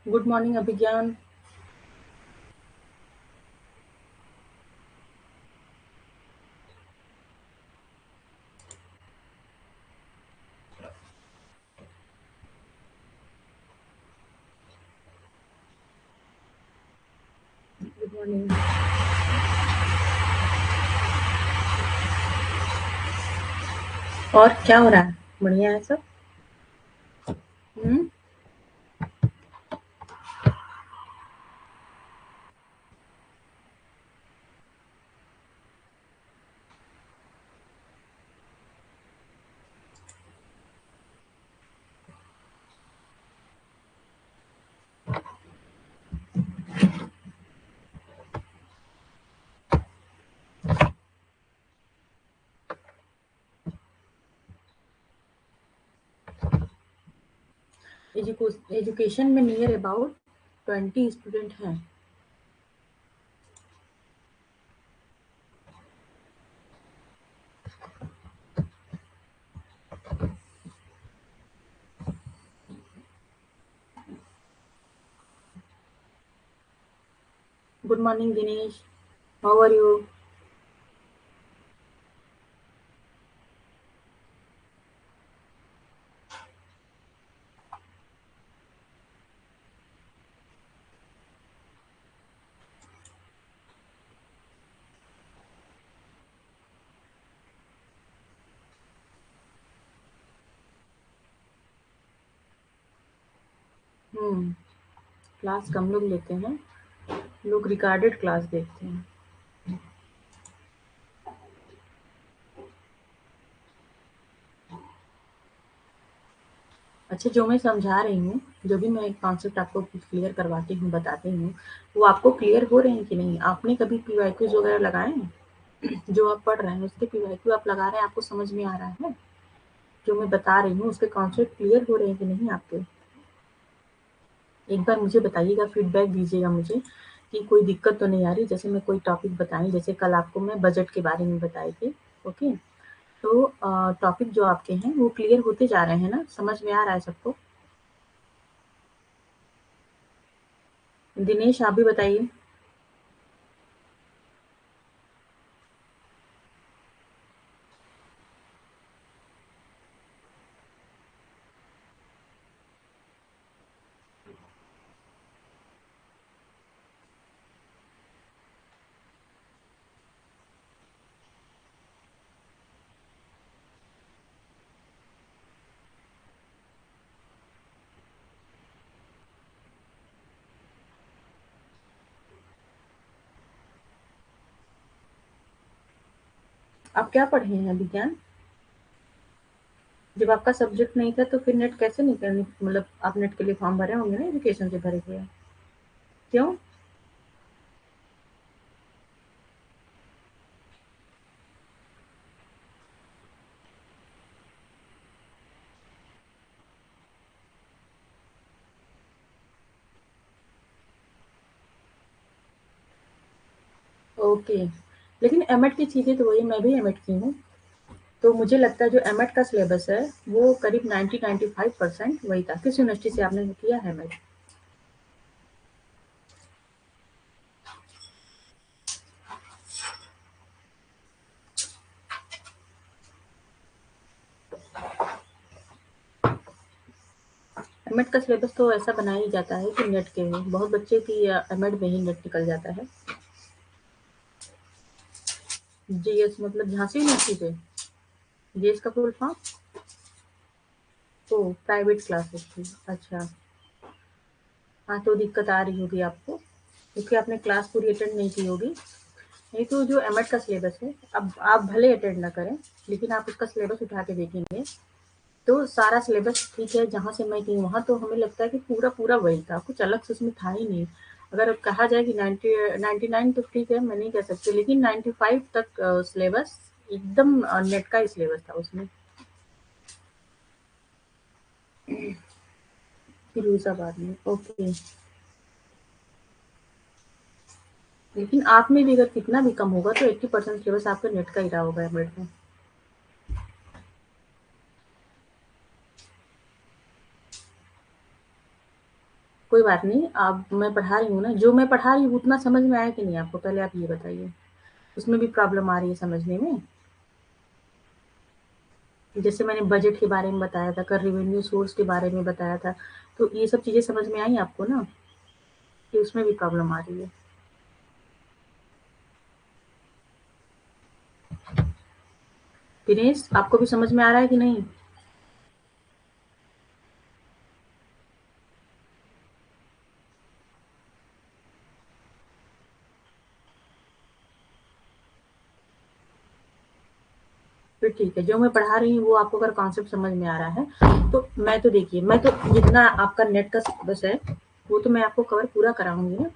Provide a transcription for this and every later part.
Good morning Abhigyan. Good morning. और क्या हो रहा है? बढ़िया है सब। हम्म। एजुकेशन में नियर अबाउट 20 स्टूडेंट हैं। Good morning Dinesh. How are you? Hmm. Class कम लोग लेते हैं। लोग रिकॉर्डेड क्लास देखते हैं। अच्छा, जो मैं समझा रही हूँ, जो भी मैं कॉन्सेप्ट आपको क्लियर करवाती हूँ, बताती हूँ, वो आपको क्लियर हो रहे हैं कि नहीं? आपने कभी पीवाईक्यूज वगैरह लगाए हैं? जो आप पढ़ रहे हैं उसके पीवाईक्यू आप लगा रहे हैं, आपको समझ में आ रहा है? जो मैं बता रही हूँ उसके कॉन्सेप्ट क्लियर हो रहे हैं कि नहीं आपके? एक बार मुझे बताइएगा, फीडबैक दीजिएगा मुझे कि कोई दिक्कत तो नहीं आ रही। जैसे मैं कोई टॉपिक बताई, जैसे कल आपको मैं बजट के बारे में बताई थी। ओके। तो टॉपिक जो आपके हैं वो क्लियर होते जा रहे हैं ना? समझ में आ रहा है सबको? दिनेश, आप भी बताइए। आप क्या पढ़े हैं विज्ञान? जब आपका सब्जेक्ट नहीं था तो फिर नेट कैसे निकल, मतलब आप नेट के लिए फॉर्म भरे होंगे ना, एजुकेशन से भरे हुए? क्यों? ओके। लेकिन एमएड की चीज़ें तो वही, मैं भी एमएड की हूँ। तो मुझे लगता है जो एमएड का सिलेबस है वो करीब 90-95% वही था। किस यूनिवर्सिटी से आपने किया है एमएड? एमएड का सिलेबस तो ऐसा बनाया ही जाता है कि नेट के में बहुत बच्चे की एमएड में ही नेट निकल जाता है। जीएस मतलब झांसी यूनिवर्सिटी से? जीएस का फुल फॉर्म? तो प्राइवेट क्लासेस थी, अच्छा। हाँ, तो दिक्कत आ रही होगी आपको, क्योंकि आपने क्लास पूरी अटेंड नहीं की होगी। नहीं तो जो एमएड का सिलेबस है, अब आप भले अटेंड ना करें, लेकिन आप उसका सिलेबस उठा के देखेंगे तो सारा सिलेबस ठीक है। जहाँ से मैं की वहाँ तो हमें लगता है कि पूरा पूरा वही था, कुछ अलग से उसमें था ही नहीं। अगर अब कहा जाए कि 99 तो ठीक है, मैं नहीं कह सकती, लेकिन 95 तक सिलेबस एकदम नेट का ही सिलेबस था उसमें। फिरोजाबाद में, ओके। लेकिन आप में भी अगर कितना भी कम होगा तो 80% सिलेबस आपका नेट का ही रहा होगा एमएड में। कोई बात नहीं, अब मैं पढ़ा रही हूँ ना, जो मैं पढ़ा रही हूँ उतना समझ में आया कि नहीं आपको? पहले आप ये बताइए। उसमें भी प्रॉब्लम आ रही है समझने में? जैसे मैंने बजट के बारे में बताया था, कर रेवेन्यू सोर्स के बारे में बताया था, तो ये सब चीज़ें समझ में आई आपको ना, कि उसमें भी प्रॉब्लम आ रही है? दिनेश, आपको भी समझ में आ रहा है कि नहीं? फिर ठीक है, जो मैं पढ़ा रही हूँ वो आपको अगर कॉन्सेप्ट समझ में आ रहा है, तो मैं तो देखिए, मैं तो जितना आपका नेट का सिलेबस है, वो तो मैं आपको कवर पूरा कराऊँगी ना।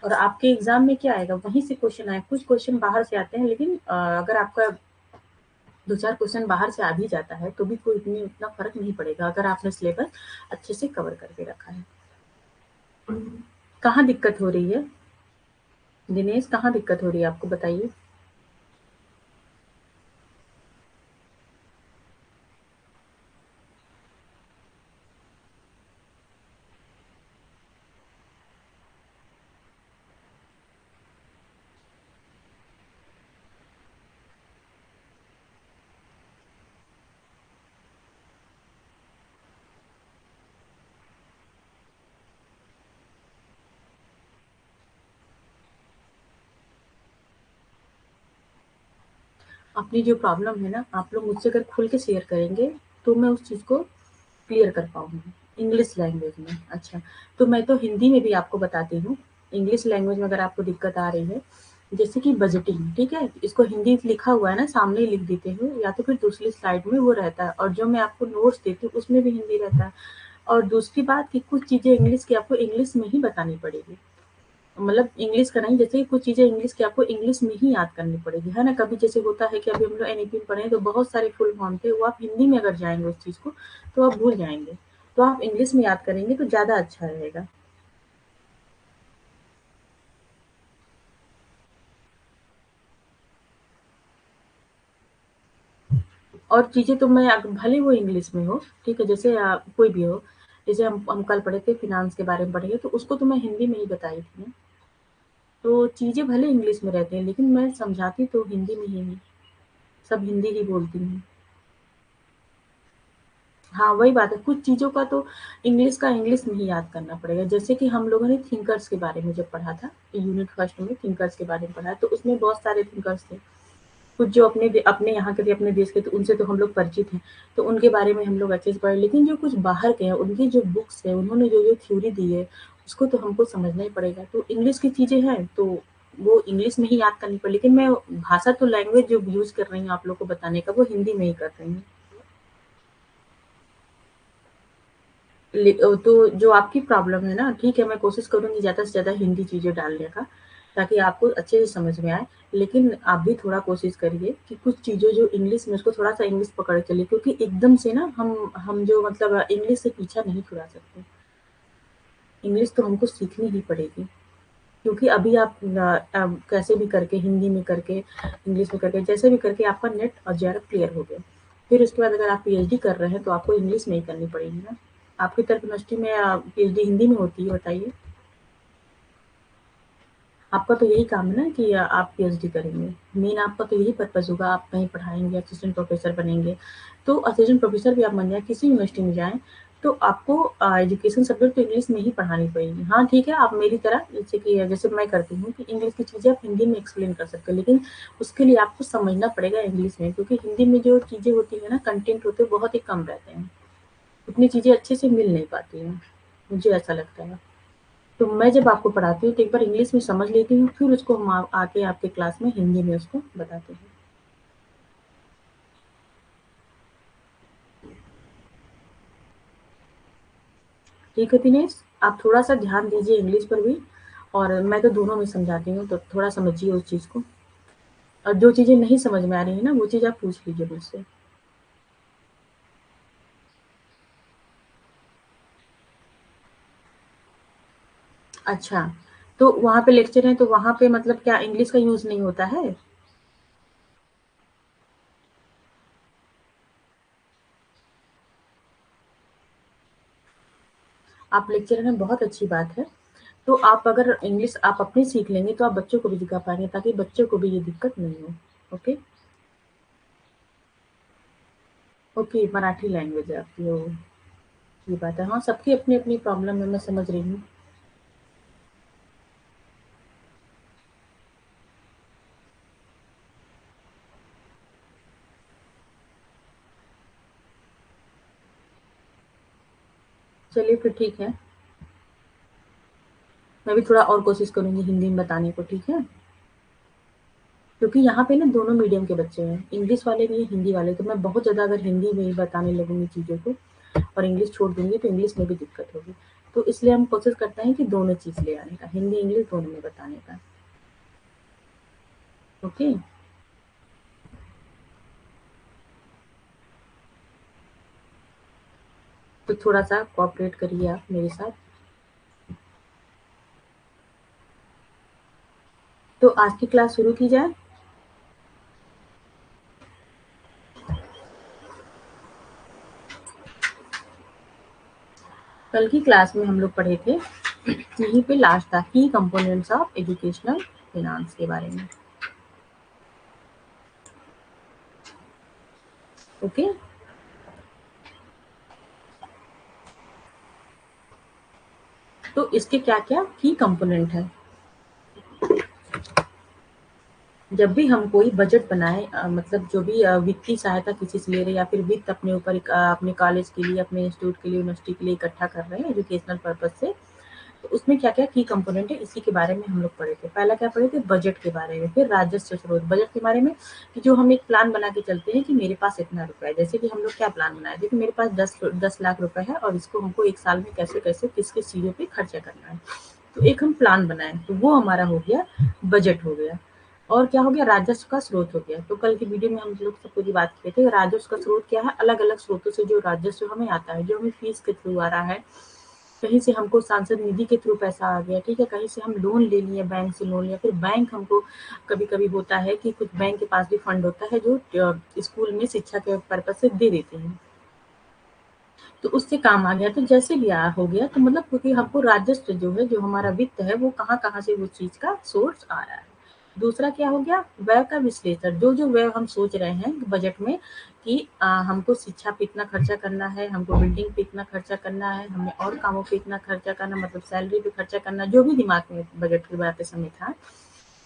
और आपके एग्ज़ाम में क्या आएगा, वहीं से क्वेश्चन आए, कुछ क्वेश्चन बाहर से आते हैं, लेकिन अगर आपका 2-4 क्वेश्चन बाहर से आ भी जाता है, तो भी कोई उतना फ़र्क नहीं पड़ेगा, अगर आपने सिलेबस अच्छे से कवर करके रखा है। कहाँ दिक्कत हो रही है? दिनेश, कहाँ दिक्कत हो रही है आपको, बताइए? अपनी जो प्रॉब्लम है ना, आप लोग मुझसे अगर खुल के शेयर करेंगे, तो मैं उस चीज़ को क्लियर कर पाऊँगी, इंग्लिश लैंग्वेज में। अच्छा, तो मैं तो हिंदी में भी आपको बताती हूँ, इंग्लिश लैंग्वेज में अगर आपको दिक्कत आ रही है, जैसे कि बजटिंग, ठीक है? इसको हिंदी लिखा हुआ है ना, सामने ही लिख देते हो, या तो फिर दूसरी स्लाइड में वो रहता है, और जो मैं आपको नोट्स देती हूँ, उसमें भी हिंदी रहता है। और दूसरी बात कि कुछ चीज़ें इंग्लिश की आपको इंग्लिश में ही बतानी पड़ेगी। मतलब इंग्लिश का नहीं, जैसे कुछ चीज़ें इंग्लिश की आपको इंग्लिश में ही याद करनी पड़ेगी, है ना? कभी जैसे होता है कि अभी हम लोग एनईपी में पढ़े हैं, तो बहुत सारे फुल फॉर्म थे, वो आप हिंदी में अगर जाएँगे उस चीज़ को, तो आप भूल जाएँगे। तो आप इंग्लिश में याद करेंगे तो ज़्यादा अच्छा रहेगा। और चीज़ें तो मैं भले वो इंग्लिश में हो, ठीक है? जैसे कोई भी हो, जैसे हम कल पढ़े थे फ़िनांस के बारे में पढ़े, तो उसको तो मैं हिंदी में ही बताई थी ना। तो चीज़ें भले इंग्लिश में रहती हैं, लेकिन मैं समझाती तो हिंदी में ही हूँ, सब हिंदी ही बोलती हूँ। हाँ, वही बात है, कुछ चीज़ों का तो इंग्लिश का इंग्लिश में ही याद करना पड़ेगा। जैसे कि हम लोगों ने थिंकर्स के बारे में जब पढ़ा था, यूनिट फर्स्ट में थिंकर्स के बारे में पढ़ा, तो उसमें बहुत सारे थिंकर्स थे। कुछ जो अपने यहाँ के थे, अपने देश के, तो उनसे तो हम लोग परिचित हैं, तो उनके बारे में हम लोग अच्छे से पढ़े। लेकिन जो कुछ बाहर के हैं, उनकी जो बुक्स है, उन्होंने जो-जो थ्योरी दी है, उसको तो हमको समझना ही पड़ेगा। तो इंग्लिश की चीज़ें हैं, तो वो इंग्लिश में ही याद करनी पड़ी, लेकिन मैं भाषा तो लैंग्वेज जो यूज़ कर रही हूँ आप लोग को बताने का, वो हिंदी में ही कर रही हूँ। तो जो आपकी प्रॉब्लम है ना, ठीक है, मैं कोशिश करूँगी ज़्यादा से ज़्यादा हिंदी चीज़ें डालने का, ताकि आपको अच्छे से समझ में आए। लेकिन आप भी थोड़ा कोशिश करिए कि कुछ चीज़ें जो इंग्लिश में, उसको थोड़ा-सा इंग्लिश पकड़ के चलिए, क्योंकि एकदम से ना हम जो मतलब इंग्लिश से पीछा नहीं छुड़ा सकते। इंग्लिश तो हमको सीखनी ही पड़ेगी, क्योंकि अभी आप कैसे भी करके, हिंदी में करके, इंग्लिश में करके, जैसे भी करके आपका नेट और जेआरएफ क्लियर हो गया। फिर उसके बाद अगर आप पीएचडी कर रहे हैं, तो आपको इंग्लिश में ही करनी पड़ेगी ना। आपकी तरफ यूनिवर्सिटी में पीएचडी हिंदी में होती है, बताइए? आपका तो यही काम है ना कि आप पीएचडी करेंगे। मेन आपका तो यही पर्पज़ होगा, आप कहीं पढ़ाएँगे, असिस्टेंट प्रोफ़ेसर बनेंगे। तो असिस्टेंट प्रोफ़ेसर भी आप बन जाएँ, किसी यूनिवर्सिटी में जाएँ, तो आपको एजुकेशन सब्जेक्ट तो इंग्लिश में ही पढ़ानी पड़ेगी। हाँ, ठीक है, आप मेरी तरह, जैसे मैं करती हूँ कि इंग्लिश की चीज़ें आप हिंदी में एक्सप्लेन कर सकते हो, लेकिन उसके लिए आपको समझना पड़ेगा इंग्लिश में, क्योंकि हिंदी में जो चीज़ें होती हैं ना, कंटेंट होते हैं, बहुत ही कम रहते हैं। उतनी चीज़ें अच्छे से मिल नहीं पाती हैं, मुझे ऐसा लगता है। तो मैं जब आपको पढ़ाती हूँ, तो एक बार इंग्लिश में समझ लेती हूँ, फिर उसको हम आ आके आपके क्लास में हिंदी में उसको बताते हैं। ठीक है दिनेश, आप थोड़ा-सा ध्यान दीजिए इंग्लिश पर भी, और मैं तो दोनों में समझाती हूँ, तो थोड़ा समझिए उस चीज़ को। और जो चीज़ें नहीं समझ में आ रही हैं ना, वो चीज़ आप पूछ लीजिए मुझसे। अच्छा, तो वहाँ पे लेक्चर है, तो वहाँ पे मतलब क्या इंग्लिश का यूज़ नहीं होता है? आप लेक्चरर हैं, बहुत अच्छी बात है। तो आप अगर इंग्लिश आप अपनी सीख लेंगे तो आप बच्चों को भी सिखा पाएंगे, ताकि बच्चों को भी ये दिक्कत नहीं हो। ओके ओके, मराठी लैंग्वेज है आपकी, ओ ये बात है। हाँ, सबकी अपनी अपनी प्रॉब्लम है, मैं समझ रही हूँ। चलिए फिर ठीक है, मैं भी थोड़ा और कोशिश करूंगी हिंदी में बताने को, ठीक है? क्योंकि यहाँ पे ना दोनों मीडियम के बच्चे हैं, इंग्लिश वाले भी हैं, हिंदी वाले। तो मैं बहुत ज़्यादा अगर हिंदी में ही बताने लगूँगी चीज़ों को और इंग्लिश छोड़ दूँगी तो इंग्लिश में भी दिक्कत होगी। तो इसलिए हम कोशिश करते हैं कि दोनों चीज़ ले आने का, हिंदी, इंग्लिश दोनों में बताने का। ओके? तो थोड़ा-सा कोऑपरेट करिए आप मेरे साथ। तो आज की क्लास शुरू की जाए? कल की क्लास में हम लोग पढ़े थे, यहीं पे लास्ट था, की कंपोनेंट्स ऑफ एजुकेशनल फाइनेंस के बारे में। ओके? तो इसके क्या-क्या की कंपोनेंट हैं? जब भी हम कोई बजट बनाएँ, मतलब जो भी वित्तीय सहायता किसी से ले रहे हैं या फिर वित्त अपने ऊपर अपने कॉलेज के लिए, अपने इंस्टीट्यूट के लिए, यूनिवर्सिटी के लिए इकट्ठा कर रहे हैं एजुकेशनल पर्पज़ से, तो उसमें क्या-क्या की कंपोनेंट है, इसी के बारे में हम लोग पढ़े थे। पहला क्या पढ़े थे? बजट के बारे में, फिर राजस्व स्रोत। बजट के बारे में कि जो हम एक प्लान बना के चलते हैं कि मेरे पास इतना रुपया है। जैसे कि हम लोग क्या प्लान बनाए थे कि मेरे पास 10 लाख रुपए है और इसको हमको 1 साल में कैसे-कैसे, किस-किस चीज़ों पे खर्चा करना है। तो एक हम प्लान बनाए, तो वो हमारा हो गया, बजट हो गया। और क्या हो गया? राजस्व का स्रोत हो गया। तो कल की वीडियो में हम लोग सब पूरी बात किए थे, राजस्व का स्रोत क्या है? अलग-अलग स्रोतों से जो राजस्व हमें आता है, जो हमें फीस के थ्रू आ रहा है, कहीं से हमको सांसद निधि के थ्रू पैसा आ गया, ठीक है? कहीं से हम लोन ले लिए, बैंक से लोन लिया, फिर बैंक हमको कभी-कभी होता है कि कुछ बैंक के पास भी फंड होता है जो स्कूल में शिक्षा के पर्पज़ से दे देते हैं। तो उससे काम आ गया। तो जैसे भी हो गया, तो मतलब क्योंकि हमको राजस्व जो है, जो हमारा वित्त है, वो कहाँ-कहाँ से उस चीज़ का सोर्स आ रहा है। दूसरा क्या हो गया? व्यय का विश्लेषण। जो-जो व्यय हम सोच रहे हैं बजट में कि हमको शिक्षा पे इतना खर्चा करना है, हमको बिल्डिंग पे इतना खर्चा करना है, हमें और कामों पे इतना खर्चा करना, मतलब सैलरी पे खर्चा करना, जो भी दिमाग में बजट के बनाते समय था,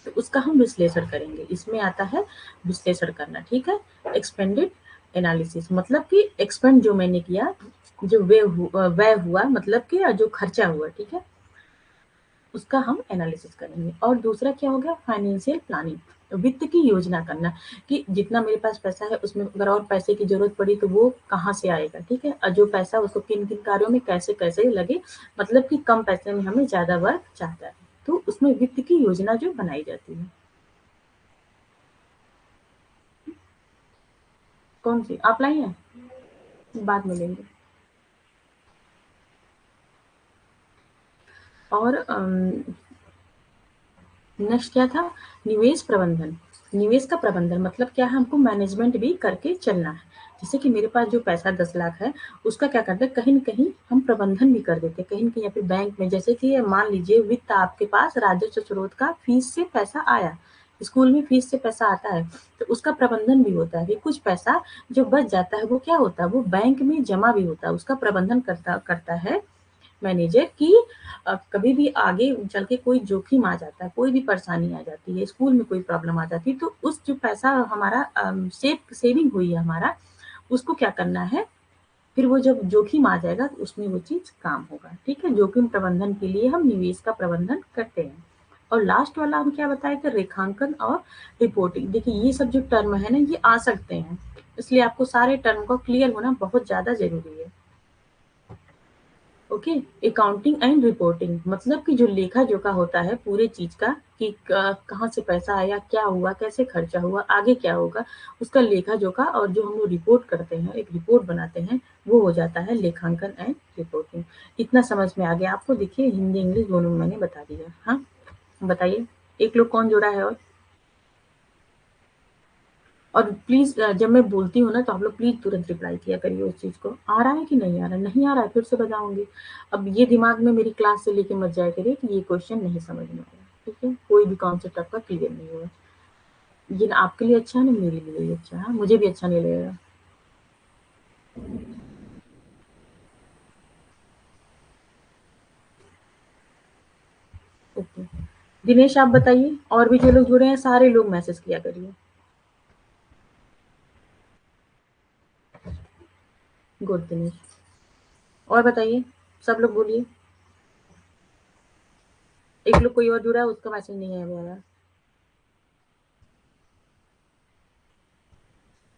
तो उसका हम विश्लेषण करेंगे। इसमें आता है विश्लेषण करना, ठीक है? एक्सपेंडिड एनालिसिस, मतलब कि एक्सपेंड जो मैंने किया, जो व्यय हुआ, मतलब कि जो खर्चा हुआ, ठीक है? उसका हम एनालिसिस करेंगे। और दूसरा क्या हो गया? फाइनेंशियल प्लानिंग, वित्त की योजना करना, कि जितना मेरे पास पैसा है उसमें अगर और पैसे की ज़रूरत पड़ी तो वो कहाँ से आएगा, ठीक है? और जो पैसा उसको किन-किन कार्यों में कैसे-कैसे लगे, मतलब कि कम पैसे में हमें ज़्यादा वर्क चाहता है। तो उसमें वित्त की योजना जो बनाई जाती है। कौन-सी? आप लाई हैं? बाद में लेंगे। और नेक्स्ट क्या था? निवेश प्रबंधन। निवेश का प्रबंधन मतलब क्या है? हमको मैनेजमेंट भी करके चलना है। जैसे कि मेरे पास जो पैसा 10 लाख है, उसका क्या करते हैं, कहीं न कहीं हम प्रबंधन भी कर देते हैं। कहीं न कहीं या फिर बैंक में, जैसे कि मान लीजिए वित्त आपके पास राजस्व स्रोत का फीस से पैसा आया, स्कूल में फीस से पैसा आता है, तो उसका प्रबंधन भी होता है कि कुछ पैसा जो बच जाता है, वो क्या होता है? वो बैंक में जमा भी होता है। उसका प्रबंधन करता करता है मैनेजर, कि कभी भी आगे चल के कोई जोखिम आ जाता है, कोई भी परेशानी आ जाती है, स्कूल में कोई प्रॉब्लम आ जाती है, तो उस जो पैसा हमारा सेविंग हुई है हमारा, उसको क्या करना है, फिर वो जब जोखिम आ जाएगा तो उसमें वो चीज़ काम होगा, ठीक है? जोखिम प्रबंधन के लिए हम निवेश का प्रबंधन करते हैं। और लास्ट वाला हम क्या बताए थे? रेखांकन और रिपोर्टिंग। देखिए ये सब जो टर्म है ना, ये आ सकते हैं, इसलिए आपको सारे टर्म का क्लियर होना बहुत ज़्यादा ज़रूरी है। ओके, अकाउंटिंग एंड रिपोर्टिंग मतलब कि जो लेखा जोखा होता है पूरे चीज का, कि कहाँ से पैसा आया, क्या हुआ, कैसे खर्चा हुआ, आगे क्या होगा, उसका लेखा जोखा, और जो हम लोग रिपोर्ट करते हैं, एक रिपोर्ट बनाते हैं, वो हो जाता है लेखांकन एंड रिपोर्टिंग। इतना समझ में आ गया आपको? देखिए हिंदी इंग्लिश दोनों में मैंने बता दिया। हाँ बताइए, एक लोग कौन जुड़ा है? और प्लीज़ जब मैं बोलती हूँ ना तो आप लोग प्लीज़ तुरंत रिप्लाई किया करिए उस चीज़ को। आ रहा है कि नहीं आ रहा है? नहीं आ रहा है फिर से बताऊँगी। अब ये दिमाग में मेरी क्लास से लेके मत जाया करिए कि ये क्वेश्चन नहीं समझ में आया, ठीक है? कोई भी कॉन्सेप्ट आपका क्लियर नहीं हुआ। ये ना आपके लिए अच्छा है, ना मेरे लिए भी अच्छा है, मुझे भी अच्छा नहीं लगेगा। ओके। दिनेश आप बताइए, और भी जो लोग जुड़े हैं सारे लोग मैसेज किया करिए। गुड दिनेश। और बताइए, सब लोग बोलिए। एक लोग कोई और जुड़ा है उसका मैसेज नहीं आया मेरा।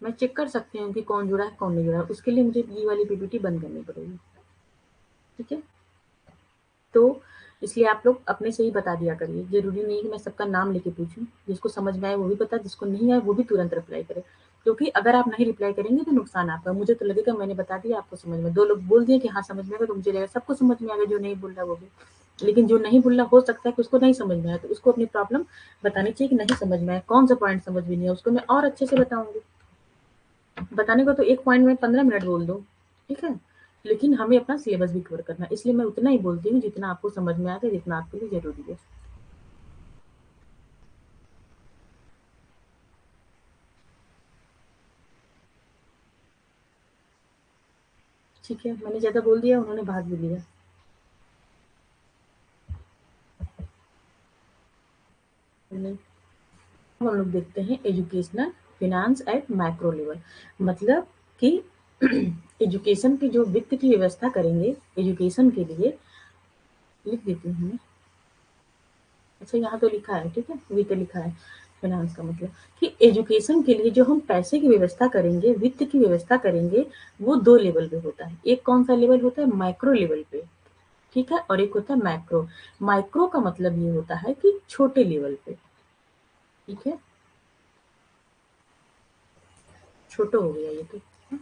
मैं चेक कर सकती हूँ कि कौन जुड़ा है, कौन नहीं जुड़ा है। उसके लिए मुझे ये वाली पीपीटी बंद करनी पड़ेगी, ठीक है? तो इसलिए आप लोग अपने से ही बता दिया करिए। ज़रूरी नहीं है कि मैं सबका नाम लेके पूछूँ। जिसको समझ में आए वो भी बताए, जिसको नहीं आए वो भी तुरंत रिप्लाई करे। क्योंकि अगर आप नहीं रिप्लाई करेंगे तो नुकसान आपका है। मुझे तो लगेगा मैंने बता दिया आपको समझ में। 2 लोग बोल दिए कि हाँ समझ में आ गया, तो मुझे लगेगा सबको समझ में आ गया, जो नहीं बोल रहा है वो भी। लेकिन जो नहीं बोल रहा हो सकता है कि उसको नहीं समझ में आए, तो उसको अपनी प्रॉब्लम बतानी चाहिए कि नहीं समझ में आया, कौन-सा पॉइंट समझ में नहीं आया, उसको मैं और अच्छे से बताऊँगी। बताने को तो एक पॉइंट में 15 मिनट बोल दूँ, ठीक है? लेकिन हमें अपना सिलेबस भी कवर करना है, इसलिए मैं उतना ही बोलती हूँ जितना आपको समझ में आता है, जितना आपके लिए ज़रूरी है। ठीक है, मैंने ज़्यादा बोल दिया, उन्होंने भाग भी लिया। हमने अब हम लोग देखते हैं educational finance at macro level, मतलब कि एजुकेशन की जो वित्त की व्यवस्था करेंगे, एजुकेशन के लिए लिख देती हूँ मैं। अच्छा यहाँ तो लिखा है, ठीक है, वित्त लिखा है, फाइनेंस का मतलब कि एजुकेशन के लिए जो हम पैसे की व्यवस्था करेंगे, वित्त की व्यवस्था करेंगे, वो 2 लेवल पे होता है। एक कौन-सा लेवल होता है? माइक्रो लेवल पे, ठीक है? और एक होता है मैक्रो। माइक्रो का मतलब ये होता है कि छोटे लेवल पे, ठीक है? छोटा हो गया ये तो, हाँ,